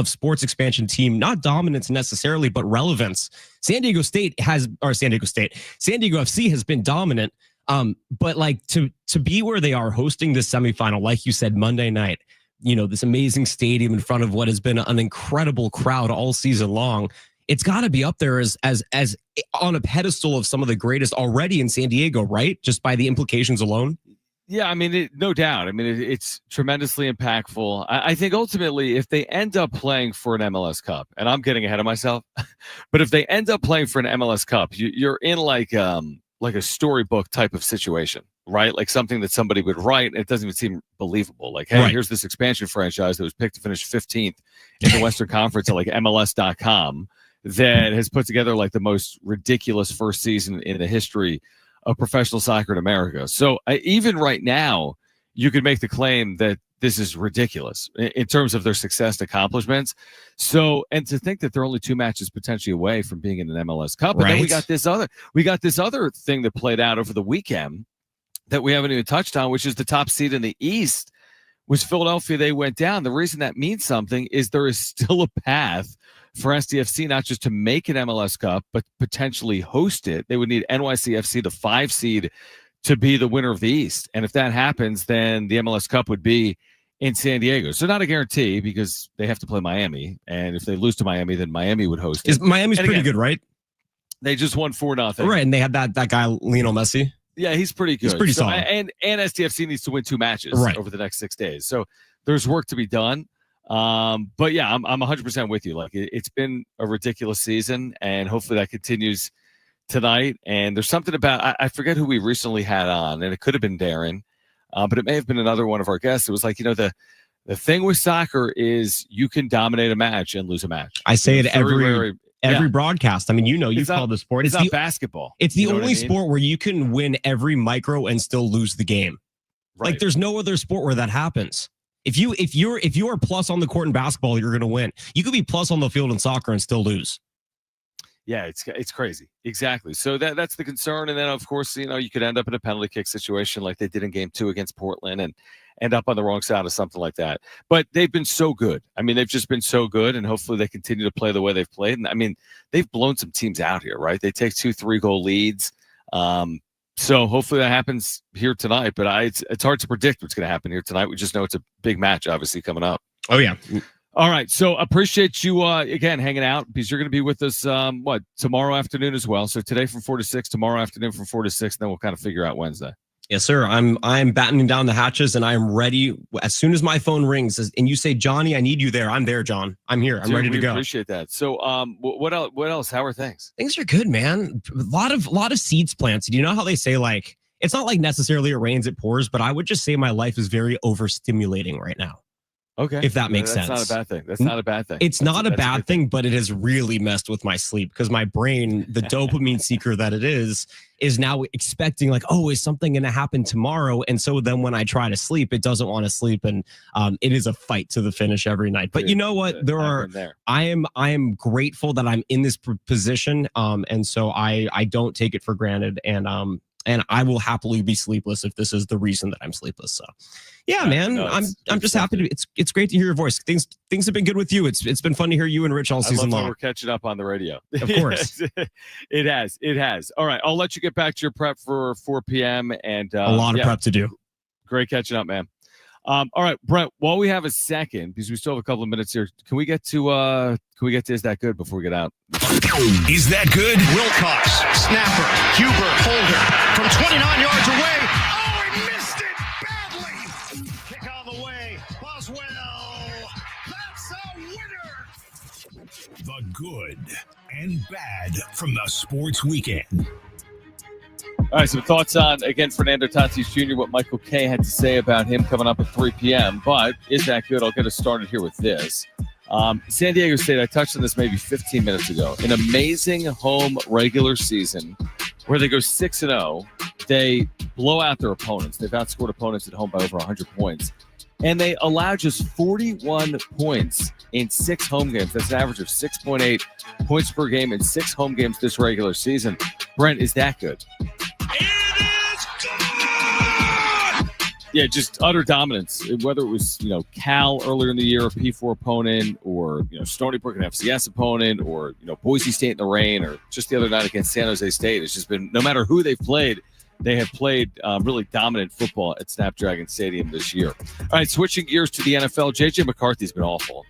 sports expansion team, not dominance necessarily, but relevance. San Diego FC has been dominant. But like to be where they are hosting this semifinal, like you said, Monday night, this amazing stadium in front of what has been an incredible crowd all season long. It's got to be up there as on a pedestal of some of the greatest already in San Diego, right? Just by the implications alone. Yeah, I mean, no doubt. I mean, it's tremendously impactful. I think ultimately, if they end up playing for an MLS Cup, and I'm getting ahead of myself, but if they end up playing for an MLS Cup, you're in like a storybook type of situation, right? Like something that somebody would write, and it doesn't even seem believable. Like, hey, here's this expansion franchise that was picked to finish 15th in the Western Conference at like MLS.com that has put together like the most ridiculous first season in the history of professional soccer in America. So even right now, you could make the claim that this is ridiculous in terms of their success and accomplishments. So, and to think that they're only 2 matches potentially away from being in an MLS Cup. But then we got this other thing that played out over the weekend that we haven't even touched on, which is the top seed in the East was Philadelphia. They went down. The reason that means something is there is still a path for SDFC not just to make an MLS Cup, but potentially host it. They would need NYCFC, the 5 seed, to be the winner of the East. And if that happens, then the MLS Cup would be in San Diego. So not a guarantee because they have to play Miami. And if they lose to Miami, then Miami would host it. Miami's pretty good, right? They just won 4-0. Right, and they had that guy, Lionel Messi. Yeah, he's pretty good. He's pretty solid. And SDFC needs to win 2 matches over the next 6 days. So there's work to be done. But yeah, I'm 100% with you. Like it's been a ridiculous season, and hopefully that continues tonight. And there's something about I forget who we recently had on, and it could have been Darren, but it may have been another one of our guests. It was like, the thing with soccer is you can dominate a match and lose a match. I say it every broadcast. I mean, you've called the sport. It's not basketball. It's the only sport where you can win every micro and still lose the game. Right. Like there's no other sport where that happens. If you are plus on the court in basketball, you're going to win. You could be plus on the field in soccer and still lose. Yeah, it's crazy. Exactly. So that's the concern. And then, of course, you could end up in a penalty kick situation like they did in Game 2 against Portland and end up on the wrong side of something like that. But they've been so good. I mean, they've just been so good, and hopefully they continue to play the way they've played. And I mean, they've blown some teams out here, right? They take 2-3 goal leads. So hopefully that happens here tonight. But it's hard to predict what's going to happen here tonight. We just know it's a big match, obviously, coming up. Oh, yeah. All right. So appreciate you, again, hanging out because you're going to be with us, tomorrow afternoon as well. So today from 4 to 6, tomorrow afternoon from 4 to 6, then we'll kind of figure out Wednesday. Yes, sir. I'm battening down the hatches, and I am ready as soon as my phone rings and you say, Johnny, I need you there. I'm there, John. I'm here. I'm ready to go. Appreciate that. So, what else? What else? How are things? Things are good, man. A lot of seeds planted. You know how they say like it's not like necessarily it rains, it pours, but I would just say my life is very overstimulating right now. Okay. If that makes sense. That's not a bad thing. That's not a bad thing. It's not a bad thing, but it has really messed with my sleep because my brain, the dopamine seeker that it is now expecting like, oh, is something going to happen tomorrow? And so then when I try to sleep, it doesn't want to sleep. And it is a fight to the finish every night. But you know what? I am grateful that I'm in this position. And so I don't take it for granted. And I will happily be sleepless if this is the reason that I'm sleepless. So, yeah, man, I'm just happy to. It's great to hear your voice. Things have been good with you. It's been fun to hear you and Rich all season long. We're catching up on the radio. Of course, it has. All right, I'll let you get back to your prep for 4 p.m. and a lot of prep to do. Great catching up, man. All right, Brent. While we have a second, because we still have a couple of minutes here, can we get to Is That Good before we get out? Is that good? Wilcox, snapper, Huber, holder from 29 yards away. Oh, he missed it badly. Kick on the way. Boswell. That's a winner. The good and bad from the sports weekend. All right, some thoughts on, again, Fernando Tatis Jr., what Michael Kay had to say about him coming up at 3 p.m. But is that good? I'll get us started here with this. San Diego State, I touched on this maybe 15 minutes ago. An amazing home regular season where they go 6-0. They blow out their opponents. They've outscored opponents at home by over 100 points. And they allow just 41 points in 6 home games. That's an average of 6.8 points per game in 6 home games this regular season. Brent, is that good? Yeah, just utter dominance. Whether it was, Cal earlier in the year, a P4 opponent, or, Stony Brook, an FCS opponent, or, Boise State in the rain, or just the other night against San Jose State. It's just been, no matter who they've played, they have played really dominant football at Snapdragon Stadium this year. All right, switching gears to the NFL, J.J. McCarthy's been awful.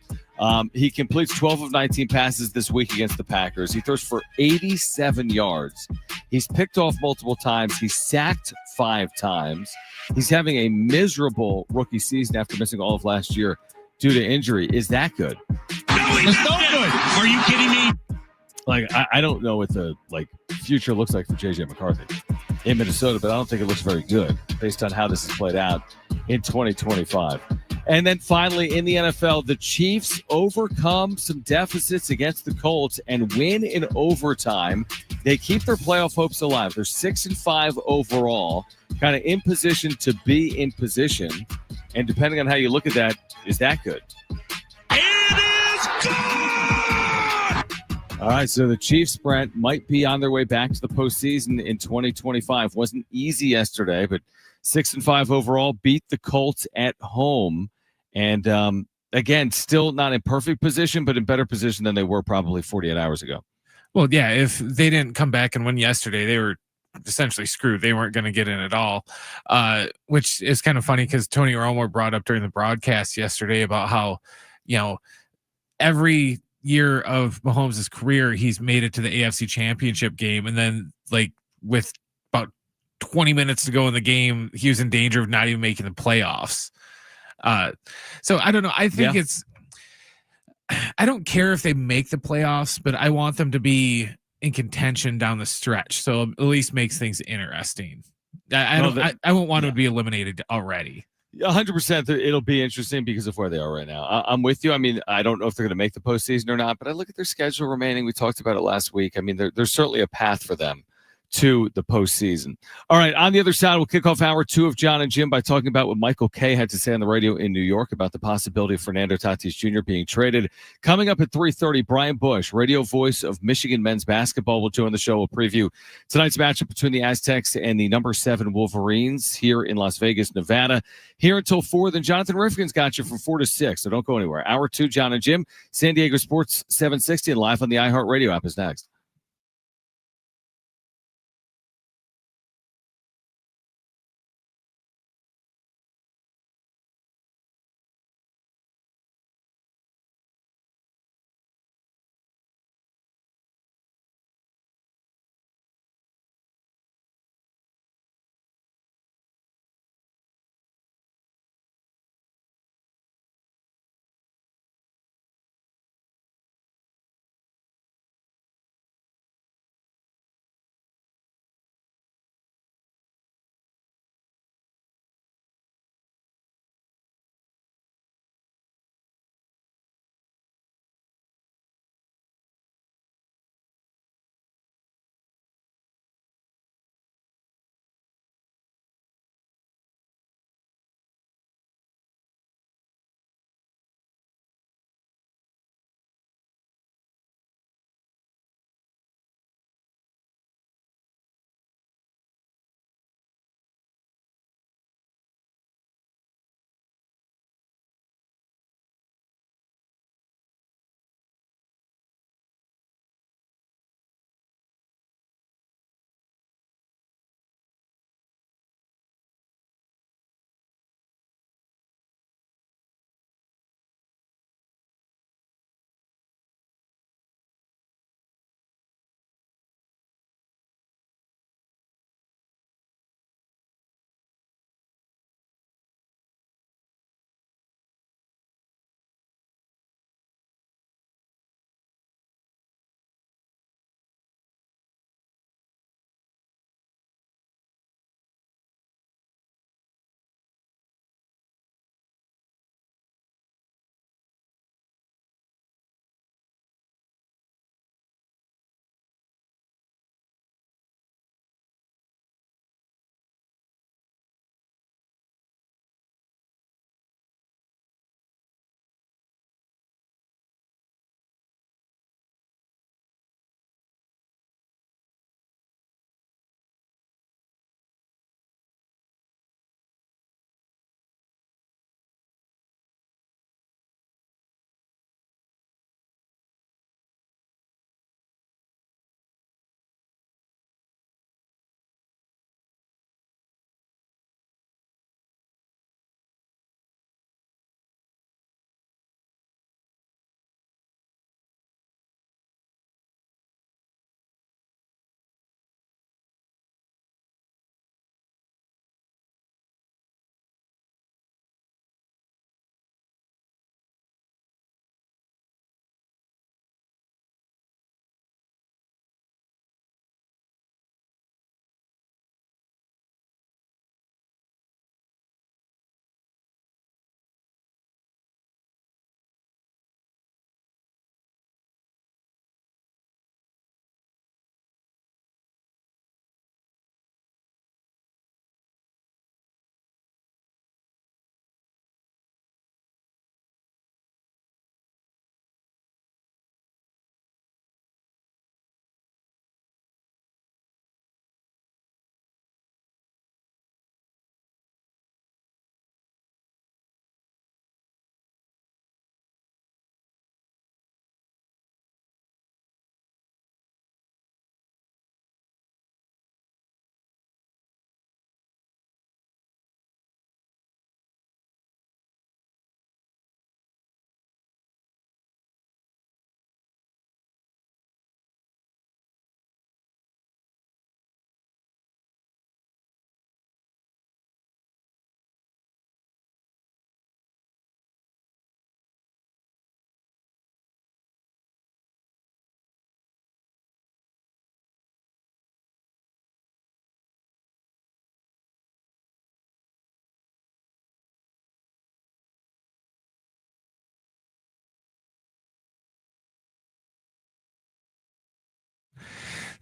He completes 12 of 19 passes this week against the Packers. He throws for 87 yards. He's picked off multiple times. He's sacked 5 times. He's having a miserable rookie season after missing all of last year due to injury. Is that good? No, it's no good. Are you kidding me? Like, I don't know what the future looks like for J.J. McCarthy in Minnesota, but I don't think it looks very good based on how this has played out in 2025. And then finally, in the NFL, the Chiefs overcome some deficits against the Colts and win in overtime. They keep their playoff hopes alive. They're 6-5 overall, kind of in position to be in position. And depending on how you look at that, is that good? It is good! All right, so the Chiefs, Brent, might be on their way back to the postseason in 2025. Wasn't easy yesterday, but 6-5 overall, beat the Colts at home. And again, still not in perfect position, but in better position than they were probably 48 hours ago. Well, yeah, if they didn't come back and win yesterday, they were essentially screwed. They weren't going to get in at all, which is kind of funny because Tony Romo brought up during the broadcast yesterday about how, every year of Mahomes' career, he's made it to the AFC Championship game. And then, like, with about 20 minutes to go in the game, he was in danger of not even making the playoffs. So I don't know. I think I don't care if they make the playoffs, but I want them to be in contention down the stretch. So at least makes things interesting. I won't want to be eliminated already. 100%. It'll be interesting because of where they are right now. I'm with you. I mean, I don't know if they're going to make the postseason or not, but I look at their schedule remaining. We talked about it last week. I mean, there's certainly a path for them to the postseason. All right, on the other side, we'll kick off hour 2 of Jon and Jim by talking about what Michael Kay had to say on the radio in New York about the possibility of Fernando Tatis Jr. being traded. Coming up at 3:30, Brian Bush, radio voice of Michigan men's basketball, will join the show. We'll preview tonight's matchup between the Aztecs and the number 7 Wolverines here in Las Vegas, Nevada. Here until 4, then Jonathan Rifkin's got you from 4 to 6, so don't go anywhere. Hour 2, Jon and Jim, San Diego Sports 760, and live on the iHeartRadio app is next.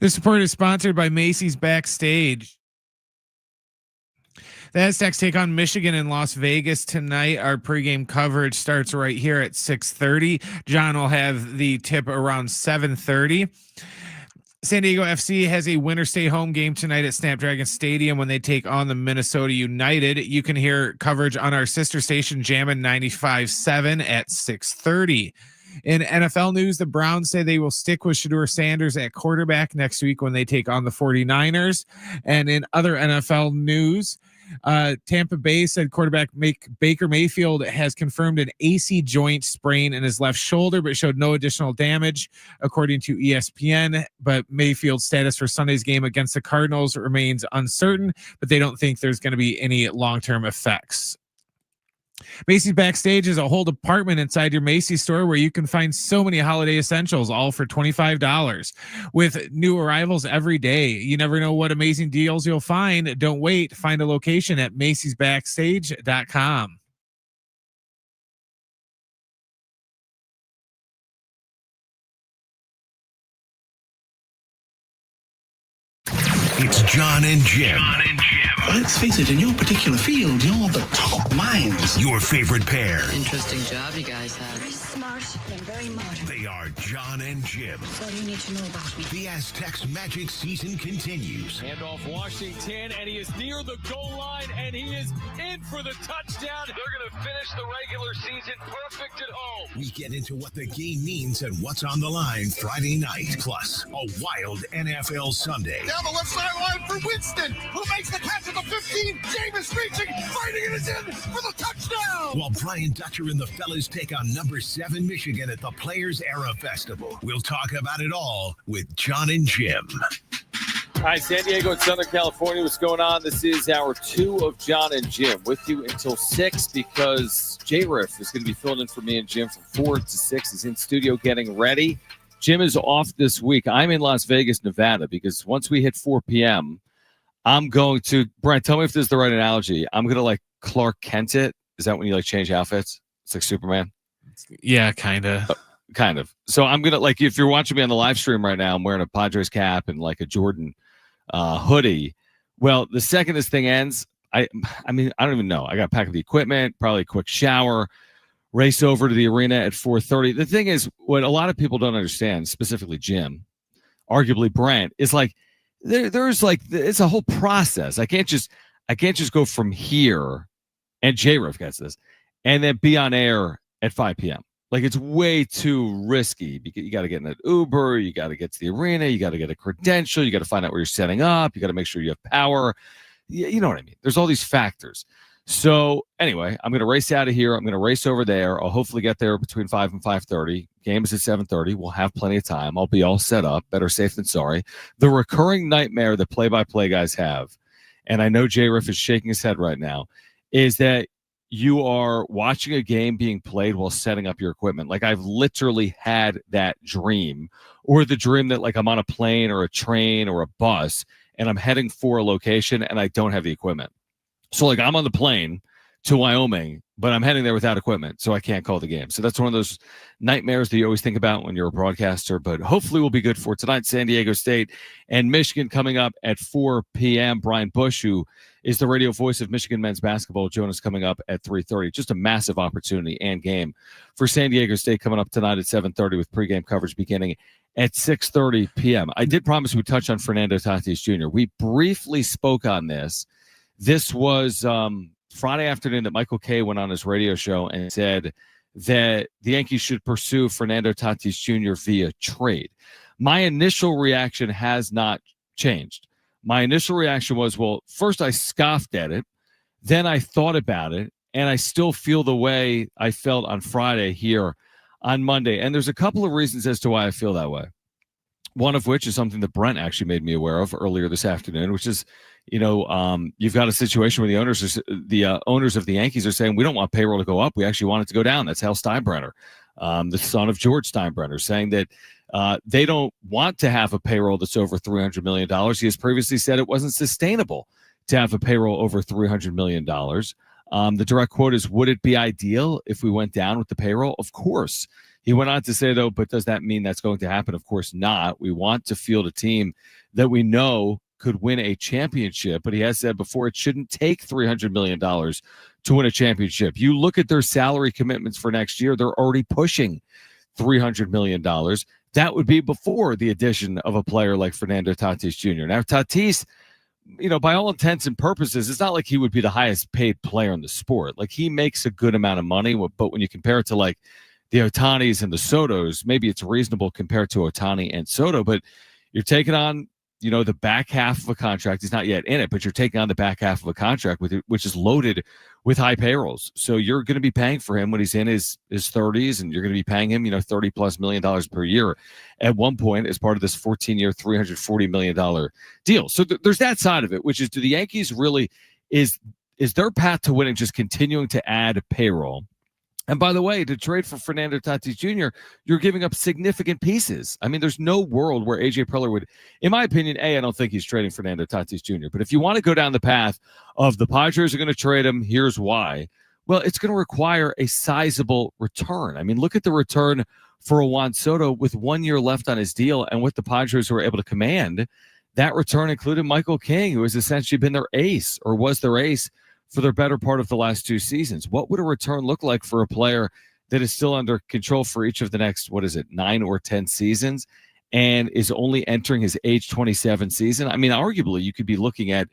This report is sponsored by Macy's Backstage. The Aztecs take on Michigan in Las Vegas tonight. Our pregame coverage starts right here at 6:30. John will have the tip around 7:30. San Diego FC has a winner stay home game tonight at Snapdragon Stadium when they take on the Minnesota United. You can hear coverage on our sister station Jammin' 95.7 at 6:30. In NFL news, the Browns say they will stick with Shedeur Sanders at quarterback next week when they take on the 49ers. And in other NFL news, Tampa Bay said quarterback Baker Mayfield has confirmed an AC joint sprain in his left shoulder, but showed no additional damage, according to ESPN. But Mayfield's status for Sunday's game against the Cardinals remains uncertain, but they don't think there's going to be any long-term effects. Macy's Backstage is a whole department inside your Macy's store where you can find so many holiday essentials, all for $25 with new arrivals every day. You never know what amazing deals you'll find. Don't wait. Find a location at macysbackstage.com. It's Jon and Jim. Let's face it, in your particular field, you're the top minds. Your favorite pair. Interesting job you guys have. Very smart and very modern. They are Jon and Jim. That's all you need to know about me. The Aztecs magic season continues. Handoff Washington, and he is near the goal line, and he is in for the touchdown. They're going to finish the regular season perfect at home. We get into what the game means and what's on the line Friday night. Plus, a wild NFL Sunday. Down the left sideline for Winston, who makes the catch at the 15. Jameis reaching, fighting it is in for the touchdown. While Brian Dutcher and the fellas take on number 7 Michigan at the Players Era Festival. We'll talk about it all with Jon and Jim. All right, San Diego and Southern California, what's going on? This is hour 2 of Jon and Jim with you until 6 because J-Riff is going to be filling in for me and Jim from 4 to 6. He's in studio getting ready. Jim is off this week. I'm in Las Vegas, Nevada, because once we hit 4 p.m., I'm going to, Brian, tell me if this is the right analogy. I'm going to like Clark Kent it. Is that when you like change outfits? It's like Superman? Yeah, kind of. Kind of. So I'm going to, like, if you're watching me on the live stream right now, I'm wearing a Padres cap and like a Jordan hoodie. Well, the second this thing ends, I mean, I don't even know. I got to pack up the equipment, probably a quick shower, race over to the arena at 4:30. The thing is, what a lot of people don't understand, specifically Jim, arguably Brent, is like there's like it's a whole process. I can't just go from here, and J-Riff gets this, and then be on air at 5 p.m. Like, it's way too risky because you got to get in an Uber, you got to get to the arena, you got to get a credential, you got to find out where you're setting up, you got to make sure you have power. You know what I mean? There's all these factors. So anyway, I'm going to race out of here. I'm going to race over there. I'll hopefully get there between 5 and 5:30. Game is at 7:30. We'll have plenty of time. I'll be all set up. Better safe than sorry. The recurring nightmare that play-by-play guys have, and I know J-Riff is shaking his head right now, is that you are watching a game being played while setting up your equipment. Like, I've literally had that dream, or the dream that like I'm on a plane or a train or a bus and I'm heading for a location and I don't have the equipment. So like I'm on the plane to Wyoming, but I'm heading there without equipment, so I can't call the game. So that's one of those nightmares that you always think about when you're a broadcaster, but hopefully we'll be good for tonight. San Diego State and Michigan coming up at 4 p.m. Brian Bush, who is the radio voice of Michigan men's basketball. Jonas coming up at 3:30. Just a massive opportunity and game for San Diego State coming up tonight at 7:30 with pregame coverage beginning at 6:30 p.m. I did promise we'd touch on Fernando Tatis Jr. We briefly spoke on this. This was Friday afternoon that Michael Kay went on his radio show and said that the Yankees should pursue Fernando Tatis Jr. via trade. My initial reaction has not changed. My initial reaction was, well, first I scoffed at it, then I thought about it, and I still feel the way I felt on Friday here on Monday. And there's a couple of reasons as to why I feel that way. One of which is something that Brent actually made me aware of earlier this afternoon, which is, you know, you've got a situation where the owners of the Yankees are saying, we don't want payroll to go up. We actually want it to go down. That's Hal Steinbrenner, the son of George Steinbrenner, saying that they don't want to have a payroll that's over $300 million. He has previously said it wasn't sustainable to have a payroll over $300 million. The direct quote is, would it be ideal if we went down with the payroll? Of course. He went on to say, though, but does that mean that's going to happen? Of course not. We want to field a team that we know could win a championship. But he has said before, it shouldn't take $300 million to win a championship. You look at their salary commitments for next year, they're already pushing $300 million. That would be before the addition of a player like Fernando Tatis Jr. Now, Tatis, by all intents and purposes, it's not like he would be the highest paid player in the sport. Like, he makes a good amount of money, but when you compare it to like the Otanis and the Sotos, maybe it's reasonable compared to Otani and Soto, but you're taking on, the back half of a contract. He's not yet in it, but you're taking on the back half of a contract which is loaded with high payrolls. So you're going to be paying for him when he's in his 30s, and you're going to be paying him, $30+ million per year at one point as part of this 14-year, $340 million deal. So there's that side of it, which is, do the Yankees really, is their path to winning just continuing to add payroll? And by the way, to trade for Fernando Tatis Jr., you're giving up significant pieces. I mean, there's no world where AJ Preller would, in my opinion, I don't think he's trading Fernando Tatis Jr. But if you want to go down the path of the Padres are going to trade him, here's why. Well, it's going to require a sizable return. I mean, look at the return for a Juan Soto with 1 year left on his deal, and what the Padres were able to command. That return included Michael King, who has essentially been their ace, or was their ace, for their better part of the last 2 seasons. What would a return look like for a player that is still under control for each of the next, 9 or 10 seasons, and is only entering his age 27 season? I mean, arguably, you could be looking at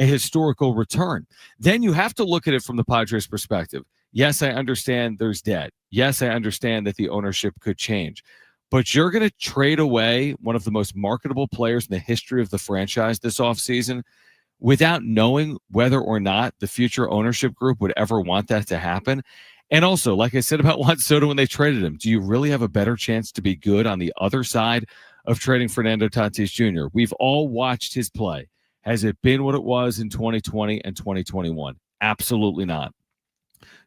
a historical return. Then you have to look at it from the Padres' perspective. Yes, I understand there's debt. Yes, I understand that the ownership could change. But you're going to trade away one of the most marketable players in the history of the franchise this offseason without knowing whether or not the future ownership group would ever want that to happen. And also, like I said about Juan Soto when they traded him, do you really have a better chance to be good on the other side of trading Fernando Tatis Jr.? We've all watched his play. Has it been what it was in 2020 and 2021? Absolutely not.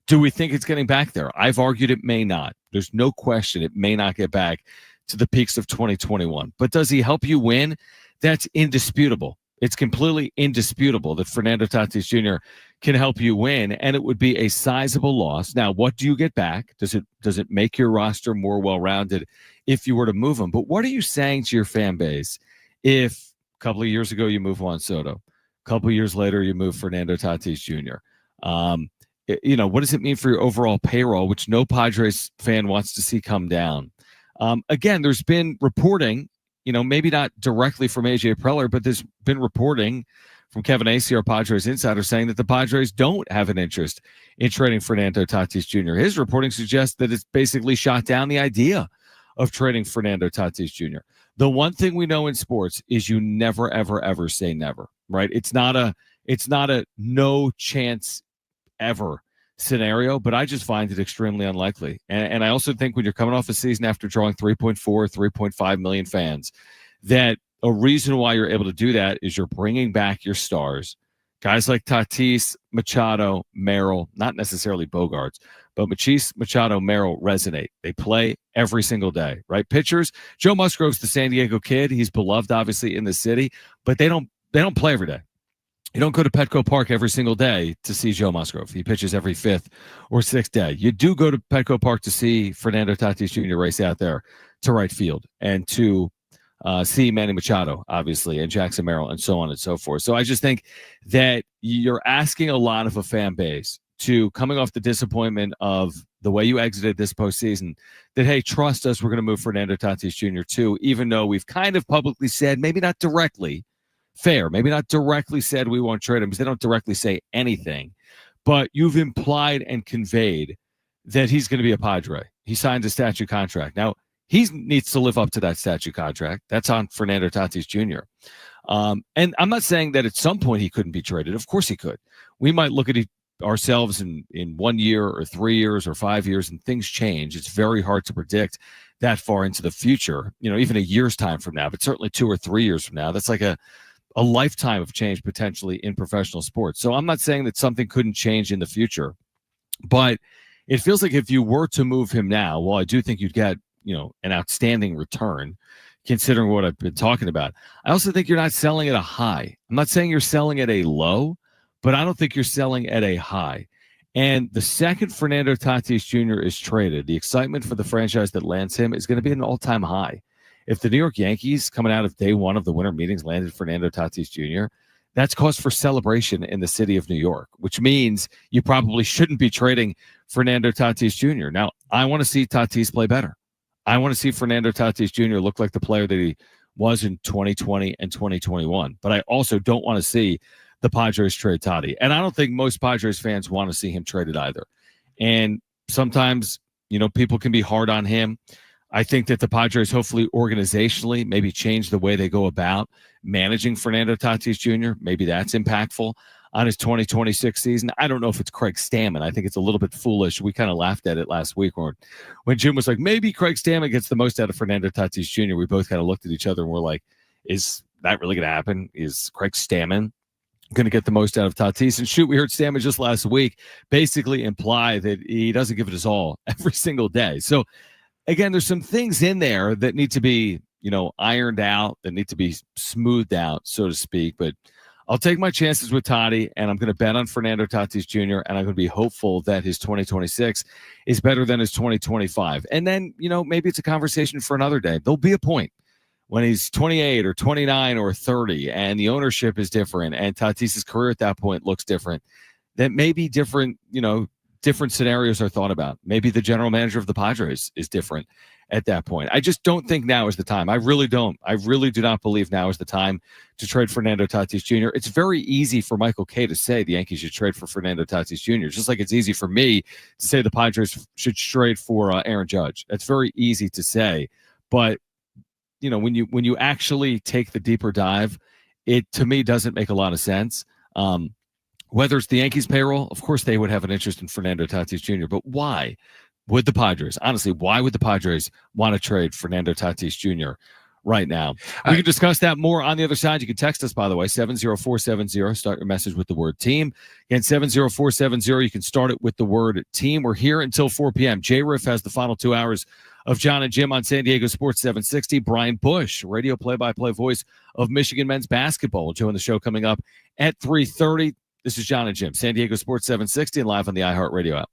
Do we think it's getting back there? I've argued it may not. There's no question it may not get back to the peaks of 2021. But does he help you win? That's indisputable. It's completely indisputable that Fernando Tatis Jr. can help you win, and it would be a sizable loss. Now, what do you get back? Does it make your roster more well-rounded if you were to move him? But what are you saying to your fan base if a couple of years ago you move Juan Soto, a couple of years later you move Fernando Tatis Jr.? What does it mean for your overall payroll, which no Padres fan wants to see come down? Again, there's been reporting, maybe not directly from AJ Preller, but there's been reporting from Kevin Acee, our Padres insider, saying that the Padres don't have an interest in trading Fernando Tatis Jr. His reporting suggests that it's basically shot down the idea of trading Fernando Tatis Jr. The one thing we know in sports is you never, ever, ever say never, right? It's not a no chance ever scenario, but I just find it extremely unlikely. And I also think when you're coming off a season after drawing 3.5 million fans, that a reason why you're able to do that is you're bringing back your stars. Guys like Tatis, Machado, Merrill, not necessarily Bogarts, but Machado, Merrill resonate. They play every single day, right? Pitchers, Joe Musgrove's the San Diego kid. He's beloved, obviously, in the city, but they don't play every day. You don't go to Petco Park every single day to see Joe Musgrove. He pitches every 5th or 6th day. You do go to Petco Park to see Fernando Tatis Jr. race out there to right field and to see Manny Machado, obviously, and Jackson Merrill, and so on and so forth. So I just think that you're asking a lot of a fan base to, coming off the disappointment of the way you exited this postseason, that, hey, trust us, we're going to move Fernando Tatis Jr. too, even though we've kind of publicly said, maybe not directly, maybe not directly said we won't trade him, because they don't directly say anything, but you've implied and conveyed that he's going to be a Padre. He signed a statute contract. Now, he needs to live up to that statute contract. That's on Fernando Tatis Jr. And I'm not saying that at some point he couldn't be traded. Of course he could. We might look at ourselves in 1 year or 3 years or 5 years, and things change. It's very hard to predict that far into the future, even a year's time from now, but certainly 2 or 3 years from now. That's like a lifetime of change potentially in professional sports. So I'm not saying that something couldn't change in the future, but it feels like if you were to move him now, well, I do think you'd get, an outstanding return considering what I've been talking about. I also think you're not selling at a high. I'm not saying you're selling at a low, but I don't think you're selling at a high. And the second Fernando Tatis Jr. is traded, the excitement for the franchise that lands him is going to be an all-time high. If the New York Yankees, coming out of day one of the winter meetings, landed Fernando Tatis Jr., that's cause for celebration in the city of New York, which means you probably shouldn't be trading Fernando Tatis Jr. Now, I want to see Tatis play better. I want to see Fernando Tatis Jr. look like the player that he was in 2020 and 2021. But I also don't want to see the Padres trade Toddy. And I don't think most Padres fans want to see him traded either. And sometimes, people can be hard on him. I think that the Padres hopefully organizationally maybe change the way they go about managing Fernando Tatis Jr. Maybe that's impactful on his 2026 season. I don't know if it's Craig Stammen. I think it's a little bit foolish. We kind of laughed at it last week when Jim was like, maybe Craig Stammen gets the most out of Fernando Tatis Jr. We both kind of looked at each other and we're like, is that really going to happen? Is Craig Stammen going to get the most out of Tatis? And shoot, we heard Stammen just last week basically imply that he doesn't give it his all every single day. So again, there's some things in there that need to be, ironed out, that need to be smoothed out, so to speak. But I'll take my chances with Toddy, and I'm going to bet on Fernando Tatis Jr., and I'm going to be hopeful that his 2026 is better than his 2025. And then, maybe it's a conversation for another day. There'll be a point when he's 28 or 29 or 30, and the ownership is different, and Tatis's career at that point looks different, that maybe different scenarios are thought about. Maybe the general manager of the Padres is different at that point. I just don't think now is the time. I really don't. I really do not believe now is the time to trade Fernando Tatis Jr. It's very easy for Michael Kay to say the Yankees should trade for Fernando Tatis Jr., just like it's easy for me to say the Padres should trade for Aaron Judge. That's very easy to say. But, when you actually take the deeper dive, it, to me, doesn't make a lot of sense. Whether it's the Yankees payroll, of course they would have an interest in Fernando Tatis Jr., but why would the Padres, honestly, why would the Padres want to trade Fernando Tatis Jr. right now? We can discuss that more on the other side. You can text us, by the way, 70470. Start your message with the word team. Again, 70470. You can start it with the word team. We're here until 4 p.m. J-Riff has the final 2 hours of Jon and Jim on San Diego Sports 760. Brian Bush, radio play-by-play voice of Michigan men's basketball, will join the show coming up at 3:30. This is Jon and Jim, San Diego Sports 760, and live on the iHeartRadio app.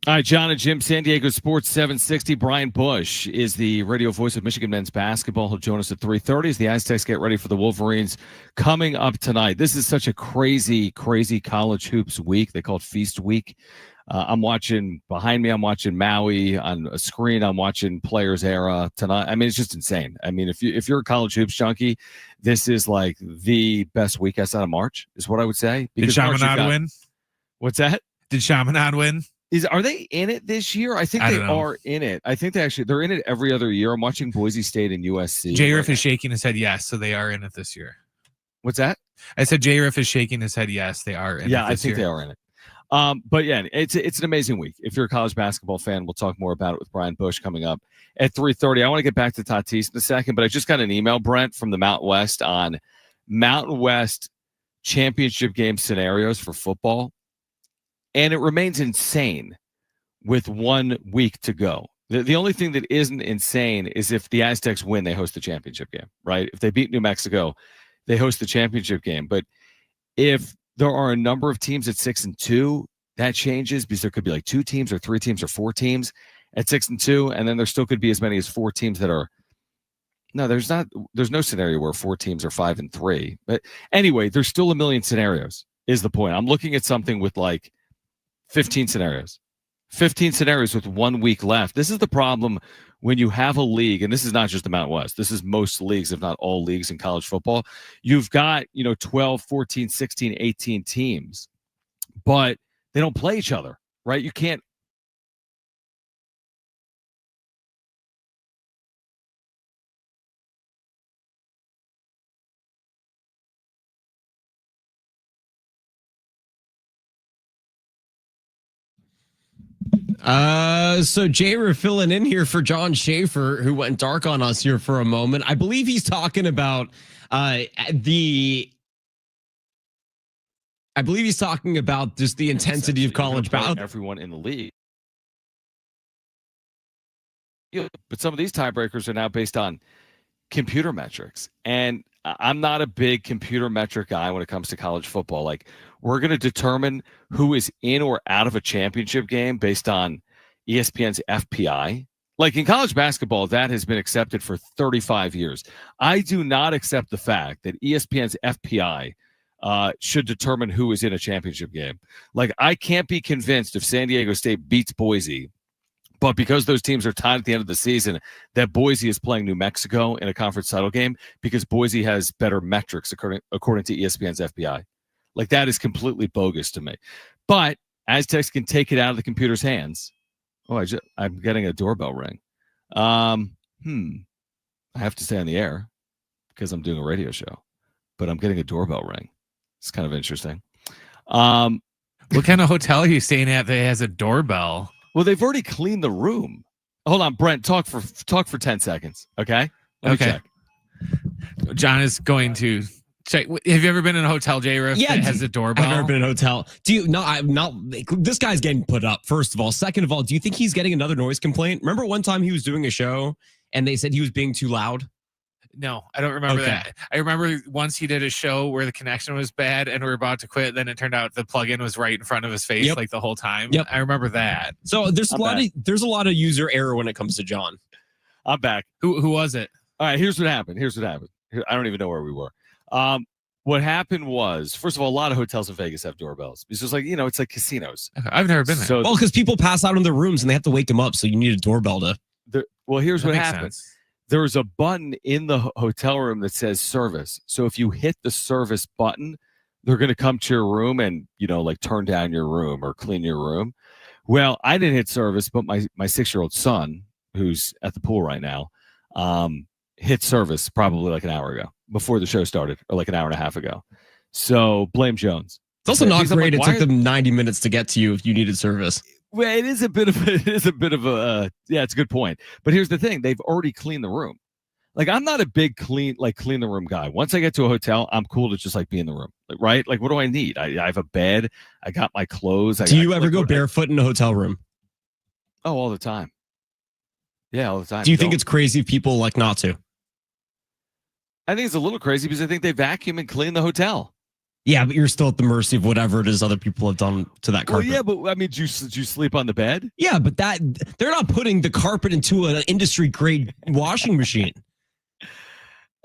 All right, John and Jim, San Diego Sports 760. Brian Bush is the radio voice of Michigan men's basketball. He'll join us at 3:30 as the Aztecs get ready for the Wolverines coming up tonight. This is such a crazy, crazy college hoops week. They call it Feast Week. I'm watching behind me. I'm watching Maui on a screen. I'm watching Players Era tonight. I mean, it's just insane. I mean, if you're a college hoops junkie, this is like the best week outside of March, is what I would say. Did Chaminade win? What's that? Did Chaminade win? Are they in it this year? I think they are in it. I think they're in it every other year. I'm watching Boise State and USC. J-Riff is shaking his head yes, so they are in it this year. What's that? I said J-Riff is shaking his head yes, they are in it. Yeah, I think they are in it. But yeah, it's an amazing week. If you're a college basketball fan, we'll talk more about it with Brian Bush coming up at 3:30. I want to get back to Tatis in a second, but I just got an email, Brent, from the Mountain West on Mountain West championship game scenarios for football. And it remains insane with 1 week to go. The only thing that isn't insane is if the Aztecs win, they host the championship game, right? If they beat New Mexico, they host the championship game. But if there are a number of teams at 6-2, that changes because there could be like 2 teams or 3 teams or 4 teams at 6-2, and then there still could be as many as 4 teams that are. No, there's no scenario where 4 teams are 5-3. But anyway, there's still a million scenarios. Is the point? I'm looking at something with like 15 scenarios. 15 scenarios with 1 week left. This is the problem when you have a league, and this is not just the Mountain West. This is most leagues, if not all leagues in college football. You've got, 12, 14, 16, 18 teams, but they don't play each other, right? You can't. So Jay, we're filling in here for John Schaefer, who went dark on us here for a moment. I believe he's talking about just the intensity of college basketball. Everyone in the league. But some of these tiebreakers are now based on computer metrics. And I'm not a big computer metric guy when it comes to college football. Like, we're going to determine who is in or out of a championship game based on ESPN's FPI. Like in college basketball, that has been accepted for 35 years. I do not accept the fact that ESPN's FPI should determine who is in a championship game. Like, I can't be convinced if San Diego State beats Boise, but because those teams are tied at the end of the season, that Boise is playing New Mexico in a conference title game because Boise has better metrics according to ESPN's FPI. Like, that is completely bogus to me. But Aztecs can take it out of the computer's hands. Oh, I'm getting a doorbell ring. I have to stay on the air because I'm doing a radio show, but I'm getting a doorbell ring. It's kind of interesting. What kind of hotel are you staying at that has a doorbell? Well, they've already cleaned the room. Hold on, Brent. Talk for 10 seconds. Okay. Let me check. John is going to check. Have you ever been in a hotel, J-Riff, that has a doorbell? I've never been in a hotel. I'm not. This guy's getting put up, first of all. Second of all, do you think he's getting another noise complaint? Remember one time he was doing a show and they said he was being too loud? No, I don't remember that. I remember once he did a show where the connection was bad and we were about to quit. Then it turned out the plug-in was right in front of his face like the whole time. Yep. I remember that. So there's a lot of user error when it comes to John. I'm back. Who was it? All right, here's what happened. I don't even know where we were. What happened was, first of all, a lot of hotels in Vegas have doorbells. It's just like, it's like casinos. I've never been there. So, because people pass out in their rooms and they have to wake them up. So you need a doorbell to. Here's what happened. There's a button in the hotel room that says service. So if you hit the service button, they're going to come to your room and, like turn down your room or clean your room. Well, I didn't hit service, but my 6-year-old son, who's at the pool right now, hit service probably like an hour ago before the show started, or like an hour and a half ago. So blame Jones. It's also not great. It took them 90 minutes to get to you if you needed service. Well, it is a bit of a it's a good point. But here's the thing. They've already cleaned the room. Like, I'm not a big clean the room guy. Once I get to a hotel, I'm cool to just like be in the room. Like, right? Like, what do I need? I have a bed. I got my clothes. Do you ever go barefoot in a hotel room? Oh, all the time. Yeah, all the time. Do you think it's crazy if people like not to? I think it's a little crazy because I think they vacuum and clean the hotel. Yeah, but you're still at the mercy of whatever it is other people have done to that carpet. Well, yeah, but I mean, did you sleep on the bed? Yeah, but they're not putting the carpet into an industry grade washing machine.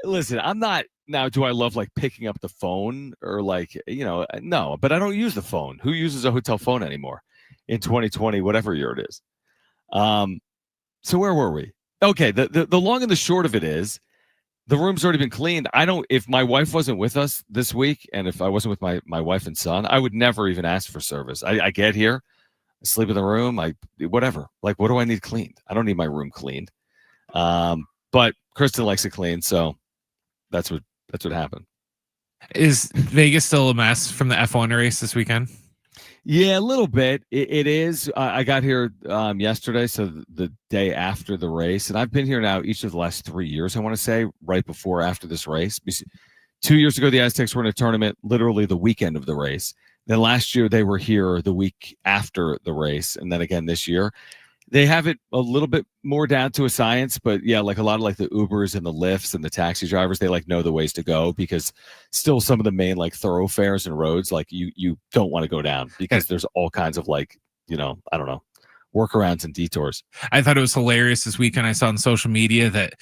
Listen, I'm not now. Do I love like picking up the phone or like no? But I don't use the phone. Who uses a hotel phone anymore in 2020, whatever year it is? So where were we? Okay, the long and the short of it is, the room's already been cleaned. If my wife wasn't with us this week, and if I wasn't with my wife and son, I would never even ask for service. I get here, I sleep in the room, whatever. Like, what do I need cleaned? I don't need my room cleaned. But Kristen likes it clean, so that's what happened. Is Vegas still a mess from the F1 race this weekend? Yeah, a little bit. It is. I got here yesterday, so the day after the race, and I've been here now each of the last 3 years. I want to say right before, after this race. 2 years ago, the Aztecs were in a tournament literally the weekend of the race. Then last year they were here the week after the race, and then again this year. They have it a little bit more down to a science, but yeah, like a lot of like the Ubers and the Lyfts and the taxi drivers, they like know the ways to go, because still some of the main like thoroughfares and roads, like you don't want to go down because there's all kinds of like, I don't know, workarounds and detours. I thought it was hilarious this weekend. I saw on social media that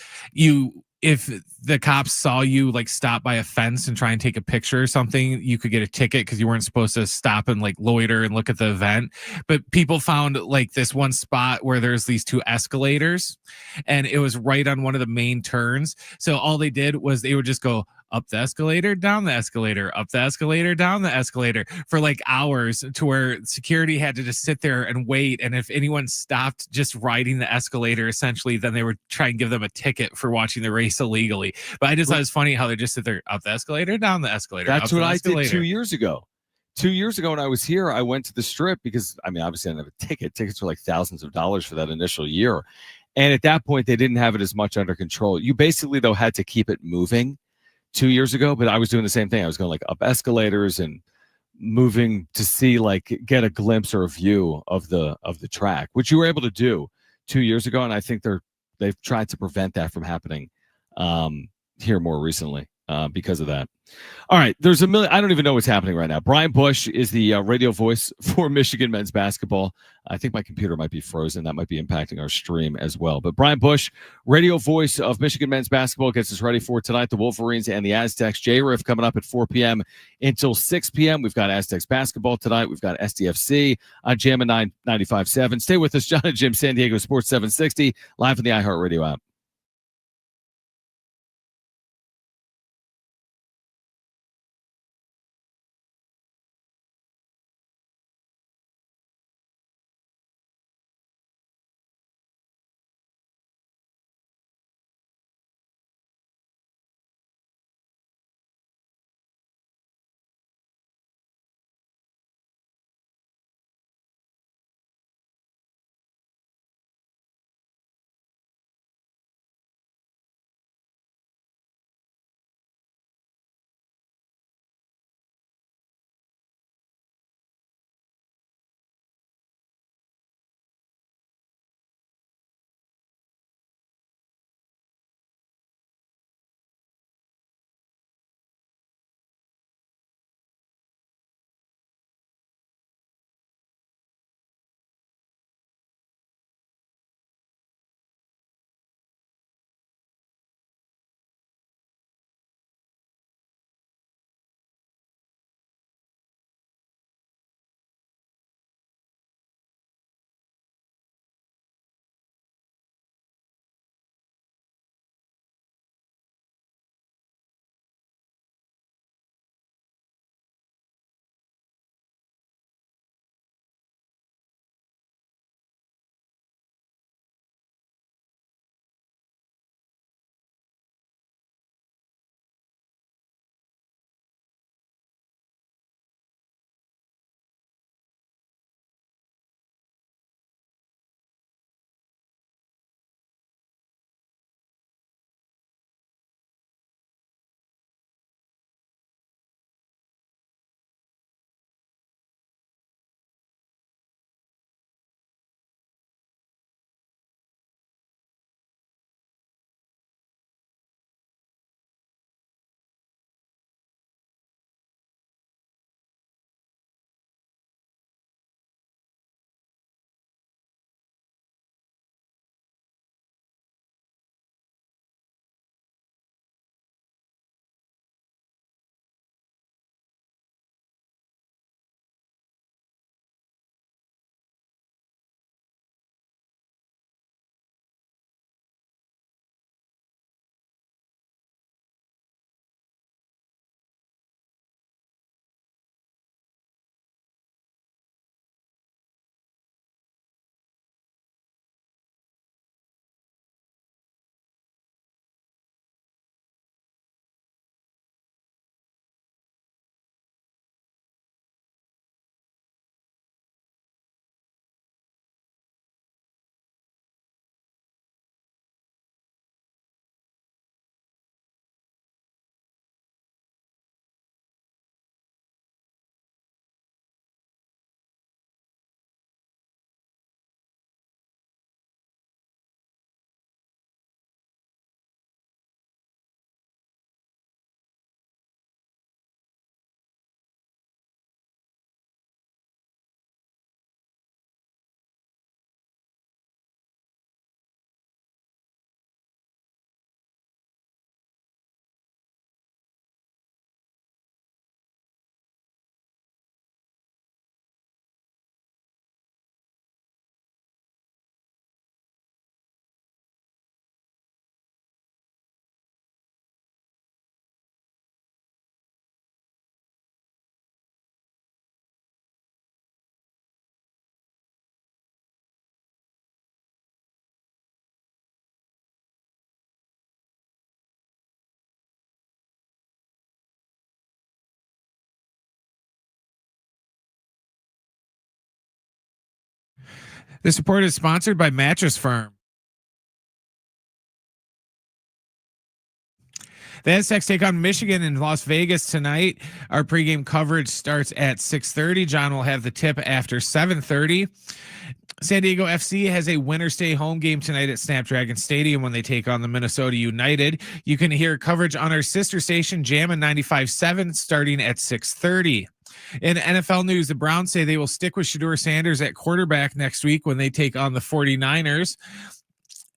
if the cops saw you like stop by a fence and try and take a picture or something, you could get a ticket because you weren't supposed to stop and like loiter and look at the event. But people found like this one spot where there's these two escalators, and it was right on one of the main turns. So all they did was they would just go up the escalator, down the escalator, up the escalator, down the escalator for like hours, to where security had to just sit there and wait. And if anyone stopped just riding the escalator, essentially, then they would try and give them a ticket for watching the race illegally. But I just thought it was funny how they just sit there, up the escalator, down the escalator. That's what I did 2 years ago. 2 years ago when I was here, I went to the Strip because, I mean, obviously I didn't have a ticket. Tickets were like thousands of dollars for that initial year. And at that point, they didn't have it as much under control. You basically, though, had to keep it moving 2 years ago, but I was doing the same thing. I was going like up escalators and moving to see, like, get a glimpse or a view of the track, which you were able to do 2 years ago. And I think they've tried to prevent that from happening here more recently because of that. All right, there's a million. I don't even know what's happening right now. Brian Bush is the radio voice for Michigan men's basketball. I think my computer might be frozen. That might be impacting our stream as well. But Brian Bush, radio voice of Michigan men's basketball, gets us ready for tonight, the Wolverines and the Aztecs. J-Riff coming up at 4 p.m. until 6 p.m. We've got Aztecs basketball tonight. We've got SDFC on Jammin' 95.7. Stay with us, Jon and Jim, San Diego Sports 760, live on the iHeartRadio app. This report is sponsored by Mattress Firm. The Aztecs take on Michigan in Las Vegas tonight. Our pregame coverage starts at 6:30. John will have the tip after 7:30. San Diego FC has a winner stay home game tonight at Snapdragon Stadium when they take on the Minnesota United. You can hear coverage on our sister station, Jammin' 95.7, starting at 6:30. In NFL news, the Browns say they will stick with Shedeur Sanders at quarterback next week when they take on the 49ers.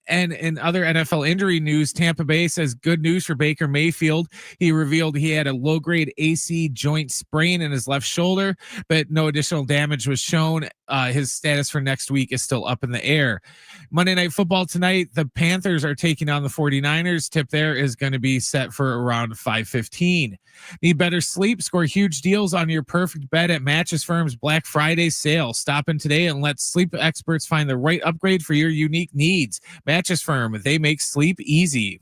And in other NFL injury news, Tampa Bay says good news for Baker Mayfield. He revealed he had a low-grade AC joint sprain in his left shoulder, but no additional damage was shown. His status for next week is still up in the air. Monday Night Football tonight, the Panthers are taking on the 49ers. Tip there is going to be set for around 5:15. Need better sleep? Score huge deals on your perfect bed at Mattress Firm's Black Friday sale. Stop in today and let sleep experts find the right upgrade for your unique needs. Mattress Firm, they make sleep easy.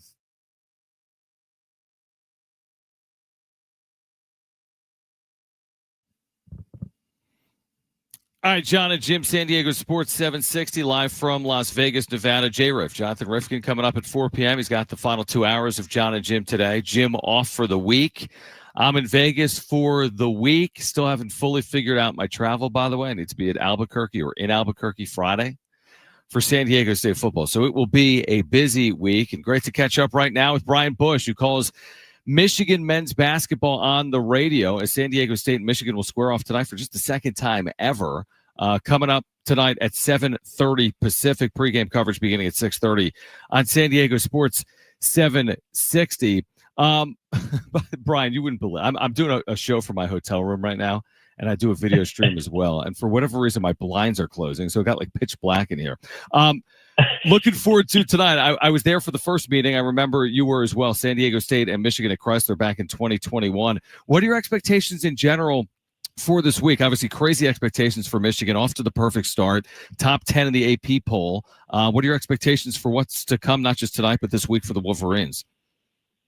All right, John and Jim, San Diego Sports 760, live from Las Vegas, Nevada. J-Riff, Jonathan Rifkin coming up at 4 p.m. He's got the final 2 hours of John and Jim today. Jim off for the week. I'm in Vegas for the week. Still haven't fully figured out my travel, by the way. I need to be at Albuquerque or in Albuquerque Friday for San Diego State football. So it will be a busy week, and great to catch up right now with Brian Bush, who calls Michigan men's basketball on the radio, as San Diego State and Michigan will square off tonight for just the second time ever. Coming up tonight at 7:30 Pacific, pregame coverage beginning at 6:30 on San Diego Sports 760. Brian, you wouldn't believe I'm doing a show from my hotel room right now, and I do a video stream as well. And for whatever reason, my blinds are closing, so it got like pitch black in here. Looking forward to tonight. I was there for the first meeting. I remember you were as well. San Diego State and Michigan at Chrysler back in 2021. What are your expectations in general for this week? Obviously, crazy expectations for Michigan, off to the perfect start, top 10 in the AP poll. What are your expectations for what's to come, not just tonight, but this week for the Wolverines?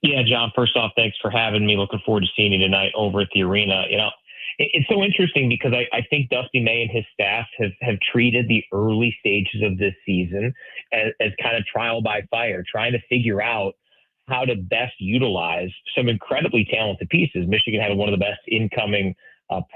Yeah, John, first off, thanks for having me. Looking forward to seeing you tonight over at the arena. You know, it's so interesting because I think Dusty May and his staff have treated the early stages of this season as kind of trial by fire, trying to figure out how to best utilize some incredibly talented pieces. Michigan had one of the best incoming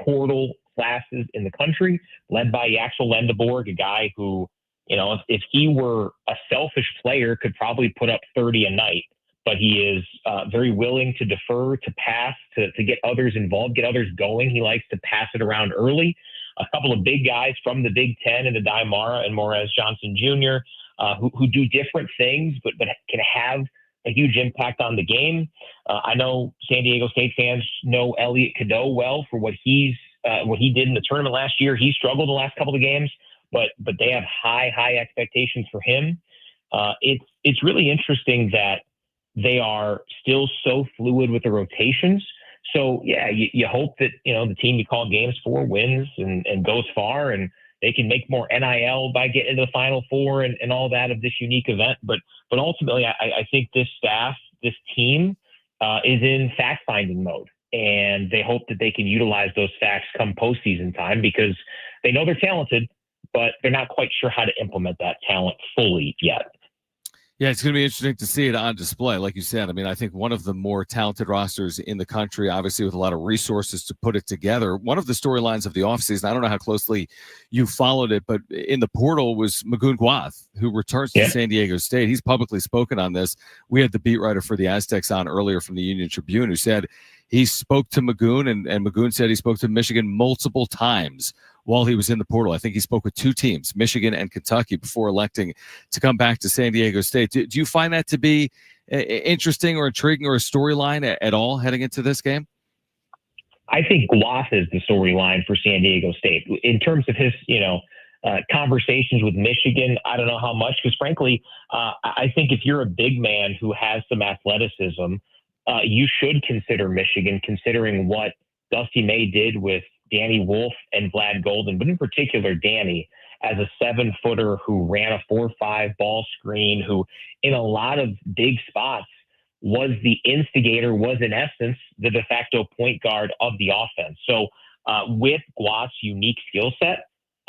portal classes in the country, led by Axel Lendeborg, a guy who, you know, if he were a selfish player, could probably put up 30 a night. But he is very willing to defer, to pass, to get others involved, get others going. He likes to pass it around early. A couple of big guys from the Big Ten, and Adai Mara and Morez Johnson Jr., who do different things, but can have a huge impact on the game. I know San Diego State fans know Elliot Cadeau well for what he did in the tournament last year. He struggled the last couple of games, but they have high expectations for him. It's really interesting that they are still so fluid with the rotations. So yeah, you hope that, you know, the team you call games for wins and goes far, and they can make more NIL by getting into the Final Four and all that of this unique event. But ultimately, I think this staff, this team is in fact-finding mode, and they hope that they can utilize those facts come postseason time, because they know they're talented, but they're not quite sure how to implement that talent fully yet. Yeah, it's going to be interesting to see it on display. Like you said, I mean, I think one of the more talented rosters in the country, obviously with a lot of resources to put it together. One of the storylines of the offseason, I don't know how closely you followed it, but in the portal was Magoon Guath, who returns to San Diego State. He's publicly spoken on this. We had the beat writer for the Aztecs on earlier from the Union Tribune, who said he spoke to Magoon, and Magoon said he spoke to Michigan multiple times while he was in the portal. I think he spoke with two teams, Michigan and Kentucky, before electing to come back to San Diego State. Do you find that to be interesting or intriguing or a storyline at all heading into this game? I think Guath is the storyline for San Diego State. In terms of his, conversations with Michigan, I don't know how much, because frankly, I think if you're a big man who has some athleticism, you should consider Michigan, considering what Dusty May did with Danny Wolf and Vlad Golden, but in particular Danny, as a 7-footer who ran a 4-5 ball screen, who in a lot of big spots was the instigator, was in essence the de facto point guard of the offense. So with Guath's unique skill set,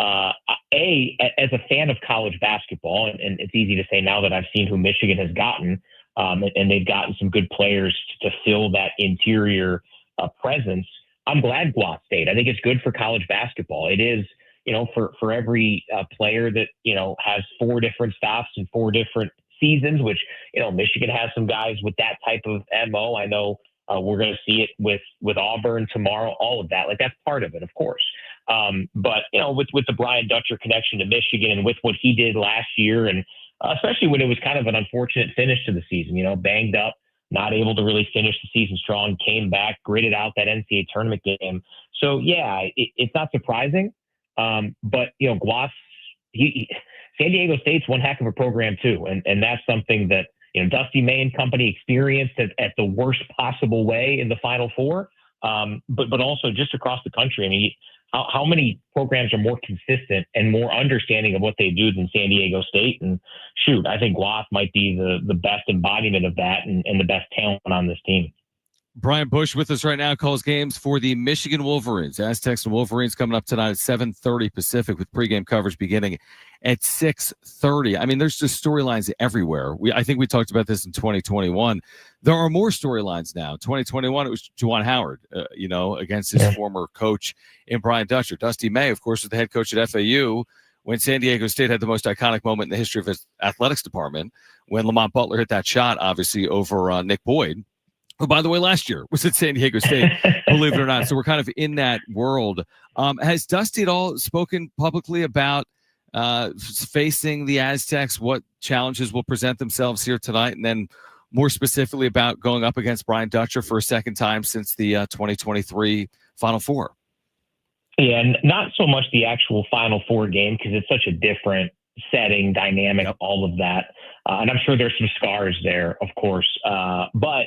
As a fan of college basketball, and it's easy to say now that I've seen who Michigan has gotten, and they've gotten some good players to fill that interior presence. I'm glad Guas stayed. I think it's good for college basketball. It is, for every player that, has 4 different stops and 4 different seasons, which, Michigan has some guys with that type of MO. I know we're going to see it with Auburn tomorrow, all of that. Like, that's part of it, of course. But, with the Brian Dutcher connection to Michigan and with what he did last year, and especially when it was kind of an unfortunate finish to the season, banged up, not able to really finish the season strong, came back, gritted out that NCAA tournament game. So, yeah, it's not surprising. But, Guas, San Diego State's one heck of a program too. And that's something that, Dusty May and company experienced at the worst possible way in the Final Four. But also just across the country. I mean, how many programs are more consistent and more understanding of what they do than San Diego State? And shoot, I think Guas might be the best embodiment of that and the best talent on this team. Brian Bush with us right now, calls games for the Michigan Wolverines. Aztecs and Wolverines coming up tonight at 7:30 Pacific with pregame coverage beginning at 6:30. I mean, there's just storylines everywhere. I think we talked about this in 2021. There are more storylines now. 2021, it was Juwan Howard, against his former coach in Brian Dutcher. Dusty May, of course, was the head coach at FAU when San Diego State had the most iconic moment in the history of its athletics department, when Lamont Butler hit that shot, obviously, over Nick Boyd, who, by the way, last year was at San Diego State, believe it or not. So we're kind of in that world. Has Dusty at all spoken publicly about facing the Aztecs, what challenges will present themselves here tonight, and then more specifically about going up against Brian Dutcher for a second time since the 2023 Final Four? Yeah, and not so much the actual Final Four game, because it's such a different setting, dynamic, all of that. And I'm sure there's some scars there, of course. But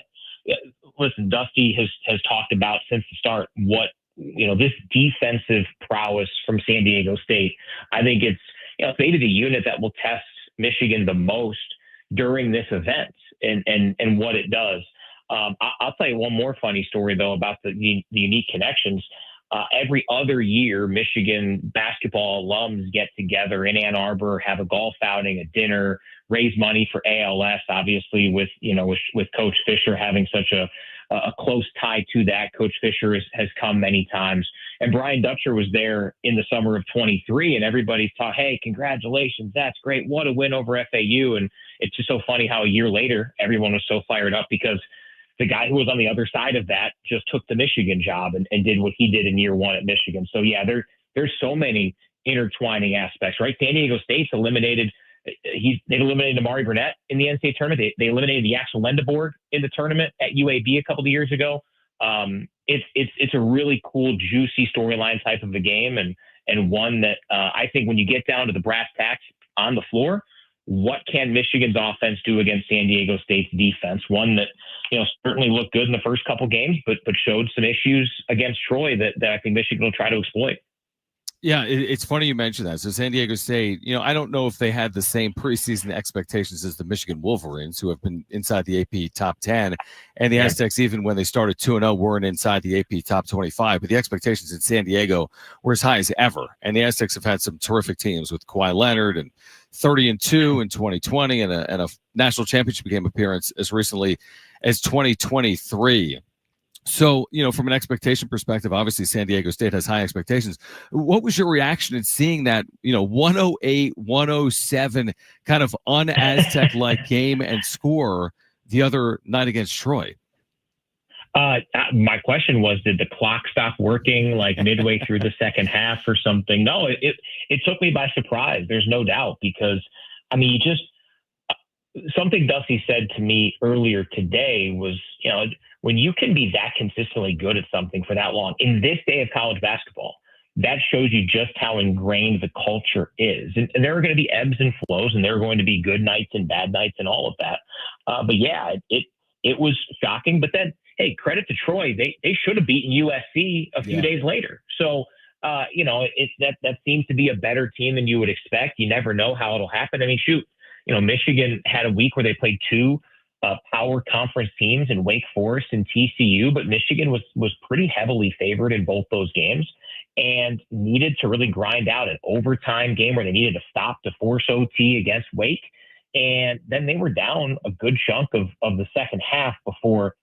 listen, Dusty has talked about since the start what, this defensive prowess from San Diego State. I think it's, maybe the unit that will test Michigan the most during this event and what it does. I'll tell you one more funny story, though, about the unique connections. Every other year, Michigan basketball alums get together in Ann Arbor, have a golf outing, a dinner, raise money for ALS, obviously with Coach Fisher having such a close tie to that. Coach Fisher has come many times. And Brian Dutcher was there in the summer of 23, and everybody's thought, hey, congratulations, that's great. What a win over FAU. And it's just so funny how a year later, everyone was so fired up because the guy who was on the other side of that just took the Michigan job and did what he did in year 1 at Michigan. So, yeah, there's so many intertwining aspects, right? San Diego State's eliminated. They eliminated Amari Burnett in the NCAA tournament. They eliminated the Axel Lendeborg in the tournament at UAB a couple of years ago. It's a really cool, juicy storyline type of a game, and one that I think when you get down to the brass tacks on the floor, what can Michigan's offense do against San Diego State's defense? One that certainly looked good in the first couple games, but showed some issues against Troy that I think Michigan will try to exploit. Yeah, it's funny you mentioned that. So San Diego State, I don't know if they had the same preseason expectations as the Michigan Wolverines, who have been inside the AP top 10, and the Aztecs, even when they started 2-0, weren't inside the AP top 25. But the expectations in San Diego were as high as ever. And the Aztecs have had some terrific teams with Kawhi Leonard and 30-2 in 2020 and a national championship game appearance as recently as 2023. So, from an expectation perspective, obviously San Diego State has high expectations. What was your reaction in seeing that, 108-107 kind of un-Aztec-like game and score the other night against Troy? My question was, did the clock stop working like midway through the second half or something? No, it took me by surprise. There's no doubt, because, something Dusty said to me earlier today was, when you can be that consistently good at something for that long in this day of college basketball, that shows you just how ingrained the culture is. And there are going to be ebbs and flows, and there are going to be good nights and bad nights and all of that. But yeah, it was shocking. But then, hey, credit to Troy. They should have beaten USC a few days later. So, that seems to be a better team than you would expect. You never know how it'll happen. I mean, shoot, Michigan had a week where they played 2 power conference teams in Wake Forest and TCU, but Michigan was pretty heavily favored in both those games. and needed to really grind out an overtime game where they needed to stop to force OT against Wake. And then they were down a good chunk of the second half before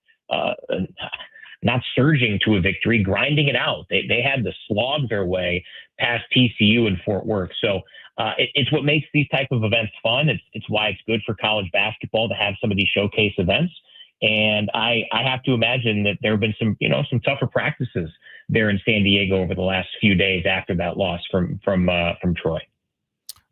not surging to a victory, grinding it out. They had to slog their way past TCU and Fort Worth. So it's what makes these type of events fun. It's why it's good for college basketball to have some of these showcase events. And I have to imagine that there have been some tougher practices there in San Diego over the last few days after that loss from Troy.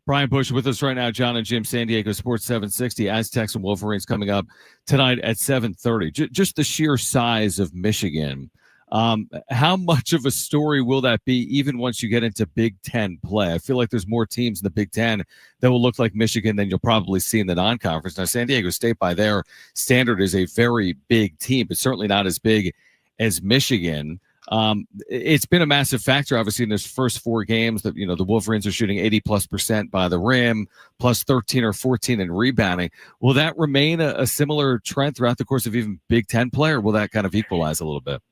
Brian Bush with us right now. Jon and Jim, San Diego Sports 760. Aztecs and Wolverines coming up tonight at 7:30. Just the sheer size of Michigan. How much of a story will that be even once you get into Big Ten play? I feel like there's more teams in the Big Ten that will look like Michigan than you'll probably see in the non-conference. Now, San Diego State, by their standard, is a very big team, but certainly not as big as Michigan. It's been a massive factor, obviously, in those first 4 games that, the Wolverines are shooting 80+% by the rim, plus 13 or 14 in rebounding. Will that remain a similar trend throughout the course of even Big Ten play, or will that kind of equalize a little bit?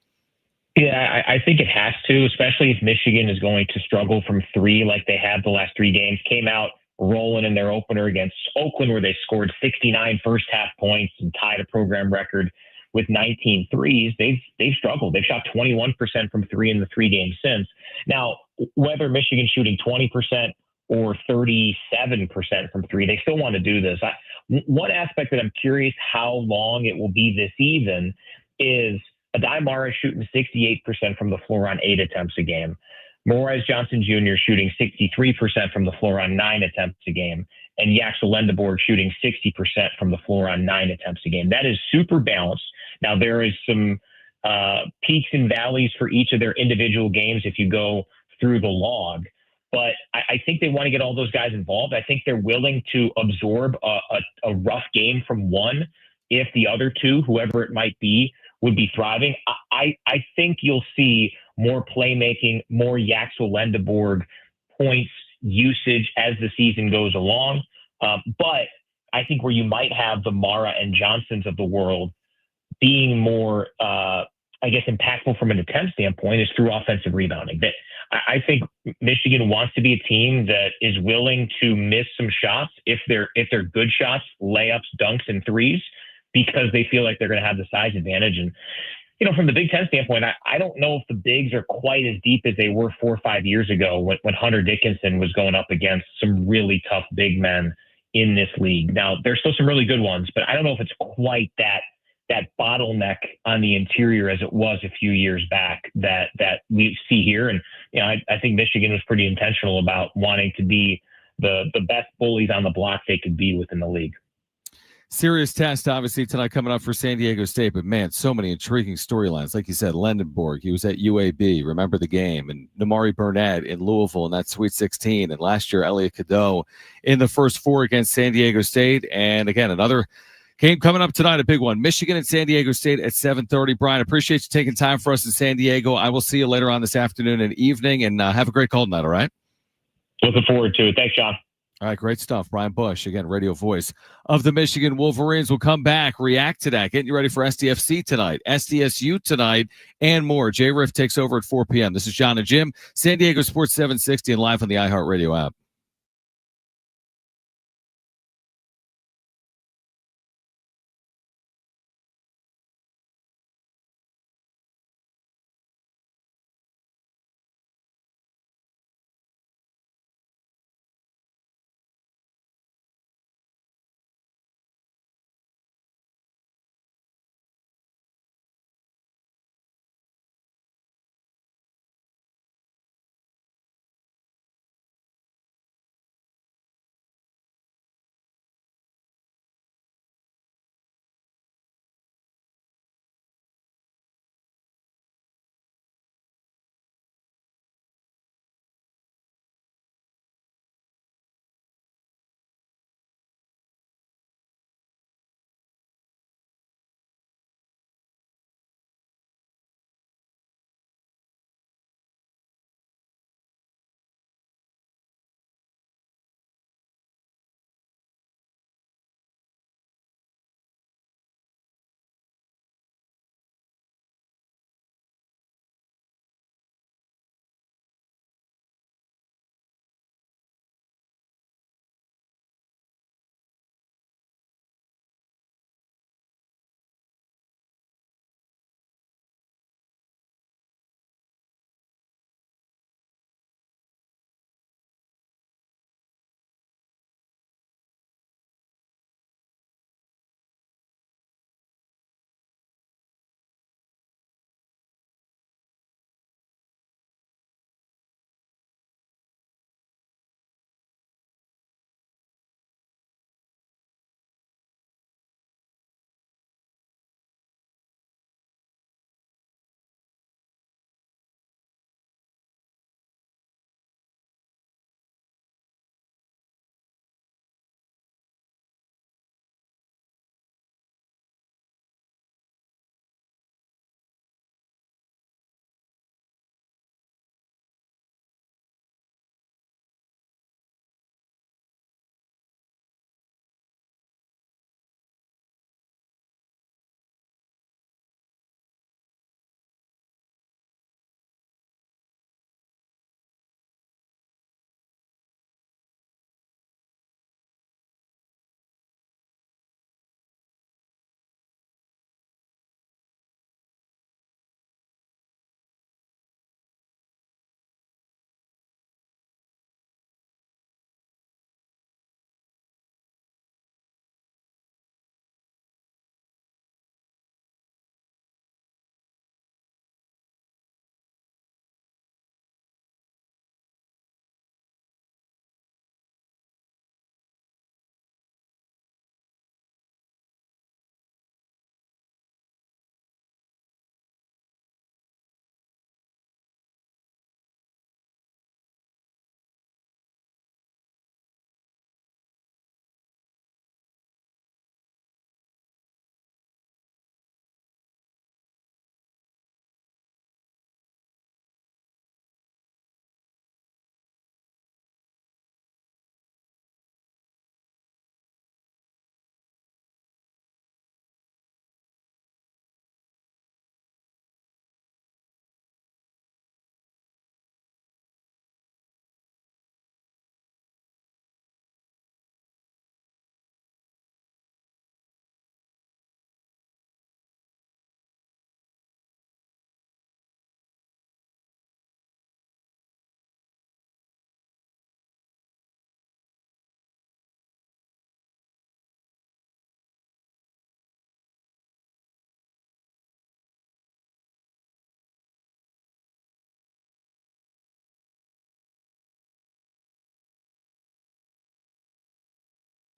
Yeah, I think it has to, especially if Michigan is going to struggle from 3 like they have the last 3 games. Came out rolling in their opener against Oakland, where they scored 69 first half points and tied a program record with 19 threes. They've struggled. They've shot 21% from 3 in the 3 games since. Now, whether Michigan's shooting 20% or 37% from 3, they still want to do this. One aspect that I'm curious how long it will be this season is Adai Mara shooting 68% from the floor on 8 attempts a game. Moraz Johnson Jr. shooting 63% from the floor on 9 attempts a game. And Yaxel Lendeborg shooting 60% from the floor on 9 attempts a game. That is super balanced. Now, there is some peaks and valleys for each of their individual games if you go through the log. But I think they want to get all those guys involved. I think they're willing to absorb a rough game from one if the other 2, whoever it might be, would be thriving. I think you'll see more playmaking, more Yaxel Lendeborg points usage as the season goes along. But I think where you might have the Mara and Johnsons of the world being more, impactful from an attempt standpoint is through offensive rebounding. That I think Michigan wants to be a team that is willing to miss some shots if they're good shots, layups, dunks, and threes, because they feel like they're going to have the size advantage. And from the Big Ten standpoint, I don't know if the bigs are quite as deep as they were 4 or 5 years ago when Hunter Dickinson was going up against some really tough big men in this league. Now, there's still some really good ones, but I don't know if it's quite that bottleneck on the interior as it was a few years back that we see here. And, I think Michigan was pretty intentional about wanting to be the best bullies on the block they could be within the league. Serious test, obviously, tonight coming up for San Diego State. But, man, so many intriguing storylines. Like you said, Lendeborg, he was at UAB, remember the game. And Namari Burnett in Louisville in that Sweet 16. And last year, Elliot Cadeau in the first 4 against San Diego State. And, again, another game coming up tonight, a big one. Michigan and San Diego State at 7:30. Brian, appreciate you taking time for us in San Diego. I will see you later on this afternoon and evening. And have a great call tonight, all right? Looking forward to it. Thanks, John. All right, great stuff. Brian Bush, again, radio voice of the Michigan Wolverines. Will come back, react to that, getting you ready for SDFC tonight, SDSU tonight, and more. J-Riff takes over at 4 p.m. This is Jon and Jim, San Diego Sports 760, and live on the iHeartRadio app.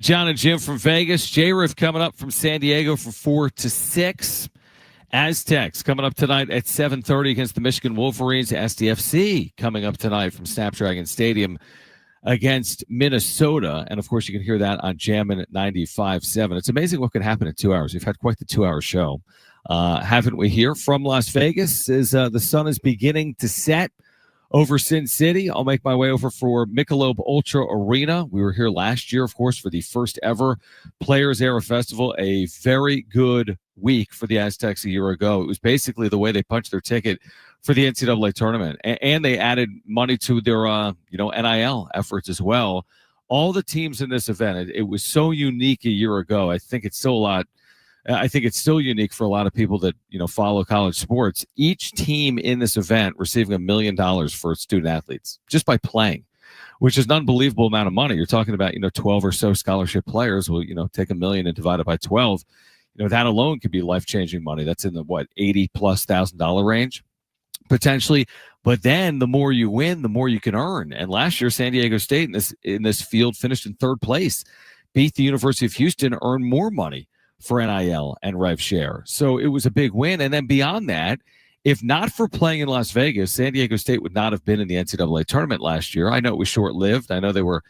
Jon and Jim from Vegas. J-Riff coming up from San Diego from 4 to 6. Aztecs coming up tonight at 7:30 against the Michigan Wolverines. SDFC coming up tonight from Snapdragon Stadium against Minnesota. And, of course, you can hear that on Jammin' 95.7. It's amazing what can happen in 2 hours. We've had quite the 2-hour show, haven't we, here from Las Vegas as the sun is beginning to set over Sin City. I'll make my way over for Michelob Ultra Arena. We were here last year, of course, for the first ever Players Era Festival. A very good week for the Aztecs a year ago. It was basically the way they punched their ticket for the NCAA tournament. And they added money to their, NIL efforts as well. All the teams in this event, it was so unique a year ago. I think it's still unique for a lot of people that, follow college sports. Each team in this event receiving $1 million for student athletes just by playing, which is an unbelievable amount of money. You're talking about, 12 or so scholarship players will, take $1 million and divide it by 12. That alone could be life-changing money. That's in the, $80,000+ range potentially. But then the more you win, the more you can earn. And last year, San Diego State in this field finished in 3rd place, beat the University of Houston, earned more money for NIL and rev share. So it was a big win. And then beyond that, if not for playing in Las Vegas, San Diego State would not have been in the NCAA tournament last year. I know it was short-lived. I know they were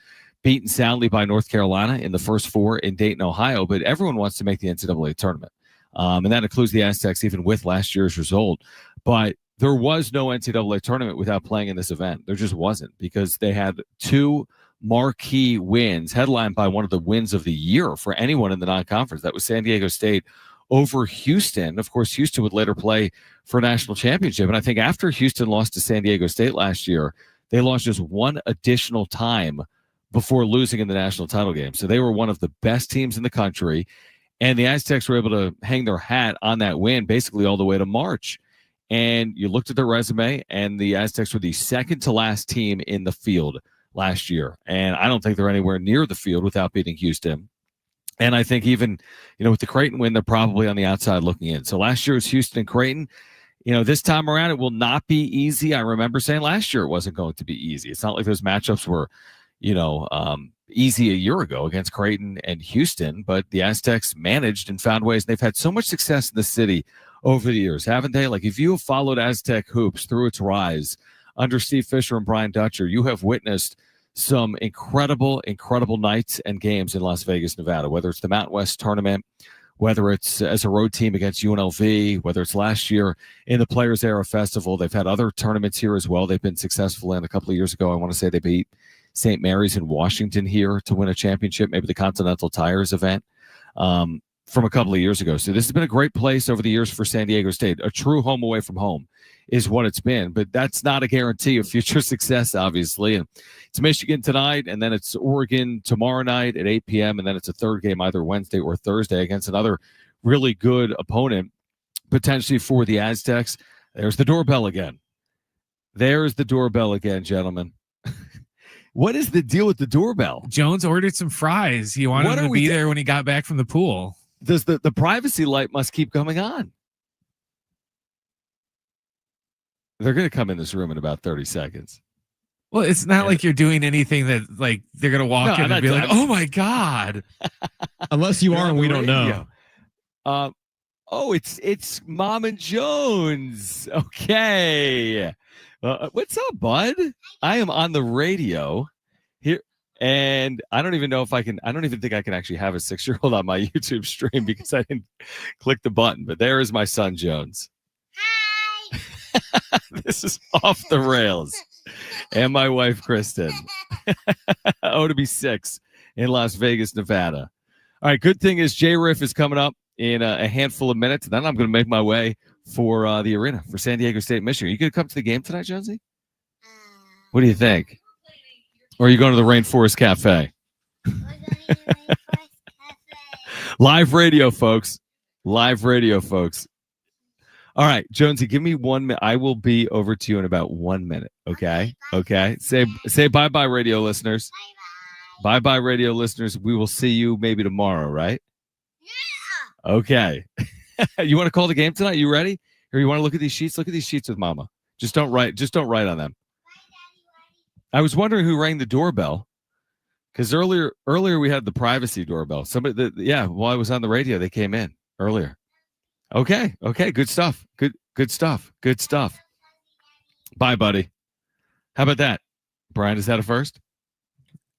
beaten soundly by North Carolina in the first 4 in Dayton, Ohio, but everyone wants to make the NCAA tournament. And that includes the Aztecs, even with last year's result. But there was no NCAA tournament without playing in this event. There just wasn't, because they had 2 marquee wins, headlined by one of the wins of the year for anyone in the non-conference. That was San Diego State over Houston. Of course, Houston would later play for a national championship. And I think after Houston lost to San Diego State last year, they lost just one additional time before losing in the national title game. So they were one of the best teams in the country. And the Aztecs were able to hang their hat on that win basically all the way to March. And you looked at their resume, and the Aztecs were the second to last team in the field last year. And I don't think they're anywhere near the field without beating Houston. And I think even, with the Creighton win, they're probably on the outside looking in. So last year was Houston and Creighton. This time around, it will not be easy. I remember saying last year it wasn't going to be easy. It's not like those matchups were, easy a year ago against Creighton and Houston, but the Aztecs managed and found ways. They've had so much success in the city over the years, haven't they? Like, if you have followed Aztec hoops through its rise under Steve Fisher and Brian Dutcher, you have witnessed some incredible nights and games in Las Vegas, Nevada, whether it's the Mountain West tournament, whether it's as a road team against UNLV, whether it's last year in the Players Era Festival. They've had other tournaments here as well they've been successful in. A couple of years ago, I want to say they beat St. Mary's in Washington here to win a championship, maybe the Continental Tires event from a couple of years ago. So this has been a great place over the years for San Diego State. A true home away from home is what it's been, but that's not a guarantee of future success, obviously. And it's Michigan tonight, and then it's Oregon tomorrow night at 8 p.m., and then it's a third game either Wednesday or Thursday against another really good opponent, potentially for the Aztecs. There's the doorbell again. There's the doorbell again, gentlemen. What is the deal with the doorbell? Jones ordered some fries. He wanted him to be there when he got back from the pool. Does the privacy light must keep coming on? They're going to come in this room in about 30 seconds. Well, it's not like you're doing anything that, like, they're going to walk in and be like, oh, my God. Unless you are and we don't know. It's Mom and Jones. Okay. What's up, bud? I am on the radio here, and I don't even think I can actually have a 6-year-old on my YouTube stream because I didn't click the button. But there is my son, Jones. Hi. This is off the rails. And my wife, Kristen. To be 6 in Las Vegas, Nevada. All right, good thing is J-Riff is coming up in a handful of minutes. And then I'm going to make my way for the arena for San Diego State, Michigan. Are you going to come to the game tonight, Jonesy? What do you think? Or are you going to the Rainforest Cafe? Live radio, folks. Live radio, folks. All right, Jonesy, give me 1 minute. I will be over to you in about 1 minute. Okay. Okay. Say bye-bye, radio listeners. Bye-bye, radio listeners. We will see you maybe tomorrow, right? Yeah. Okay. You want to call the game tonight? You ready? Or you want to look at these sheets? Look at these sheets with Mama. Just don't write on them. I was wondering who rang the doorbell Because earlier we had the privacy doorbell. Somebody, while I was on the radio, they came in earlier. Okay, good stuff. Good stuff. Bye, buddy. How about that, Brian? Is that a first?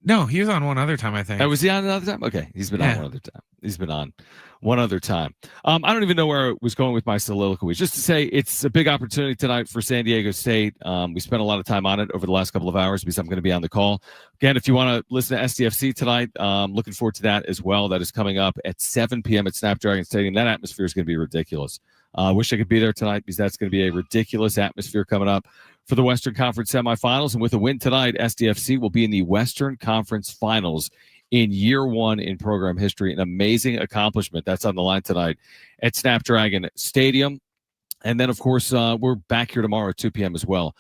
No, he was on one other time, I think. Was he on another time? Okay, he's been on one other time. He's been on one other time. I don't even know where I was going with my soliloquy. Just to say, it's a big opportunity tonight for San Diego State. We spent a lot of time on it over the last couple of hours because I'm going to be on the call. Again, if you want to listen to SDFC tonight, looking forward to that as well. That is coming up at 7 p.m. at Snapdragon Stadium. That atmosphere is going to be ridiculous. I wish I could be there tonight because that's going to be a ridiculous atmosphere coming up for the Western Conference semifinals. And with a win tonight, SDFC will be in the Western Conference Finals in year one in program history. An amazing accomplishment. That's on the line tonight at Snapdragon Stadium. And then, of course, we're back here tomorrow at 2 p.m. as well.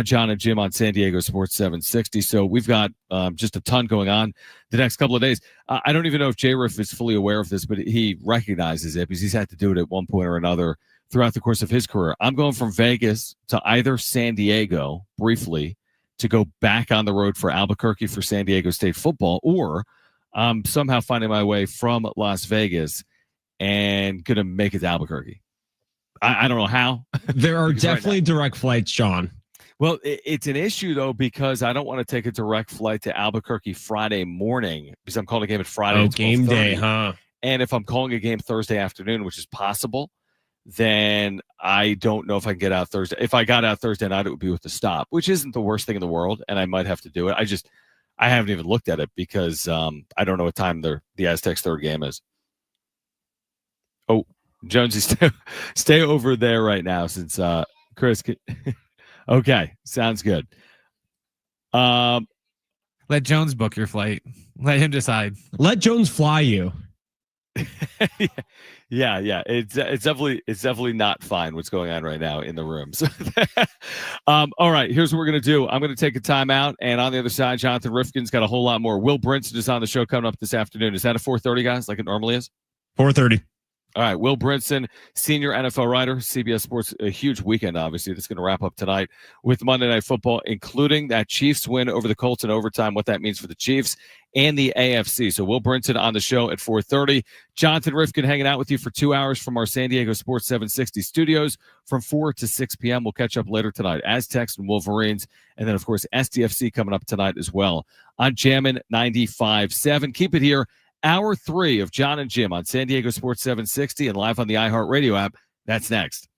Jon and Jim on San Diego Sports 760. So we've got just a ton going on the next couple of days. I don't even know if J-Riff is fully aware of this, but he recognizes it because he's had to do it at one point or another throughout the course of his career. I'm going from Vegas to either San Diego briefly to go back on the road for Albuquerque for San Diego State football, or I'm somehow finding my way from Las Vegas and going to make it to Albuquerque. I don't know how. There are definitely direct flights, John. Well, it's an issue, though, because I don't want to take a direct flight to Albuquerque Friday morning because I'm calling a game at Friday. Oh, game day, huh? And if I'm calling a game Thursday afternoon, which is possible, then I don't know if I can get out Thursday. If I got out Thursday night, it would be with the stop, which isn't the worst thing in the world, and I might have to do it. I haven't even looked at it because I don't know what time the Aztecs' third game is. Oh, Jonesy, stay over there right now since Chris. Okay, sounds good. Let Jones book your flight. Let him decide. Let Jones fly you. Yeah. It's definitely not fine what's going on right now in the room. So, all right, here's what we're gonna do. I'm gonna take a timeout, and on the other side, Jonathan Rifkin's got a whole lot more. Will Brinson is on the show coming up this afternoon. Is that at 4:30, guys, like it normally is? 4:30. All right, Will Brinson, senior NFL writer, CBS Sports, a huge weekend, obviously, that's going to wrap up tonight with Monday Night Football, including that Chiefs win over the Colts in overtime, what that means for the Chiefs and the AFC. So Will Brinson on the show at 4:30. Jonathan Rifkin hanging out with you for 2 hours from our San Diego Sports 760 studios from 4 to 6 p.m. We'll catch up later tonight. Aztecs and Wolverines, and then, of course, SDFC coming up tonight as well on Jammin' 95.7. Keep it here. Hour 3 of Jon and Jim on San Diego Sports 760 and live on the iHeartRadio app. That's next.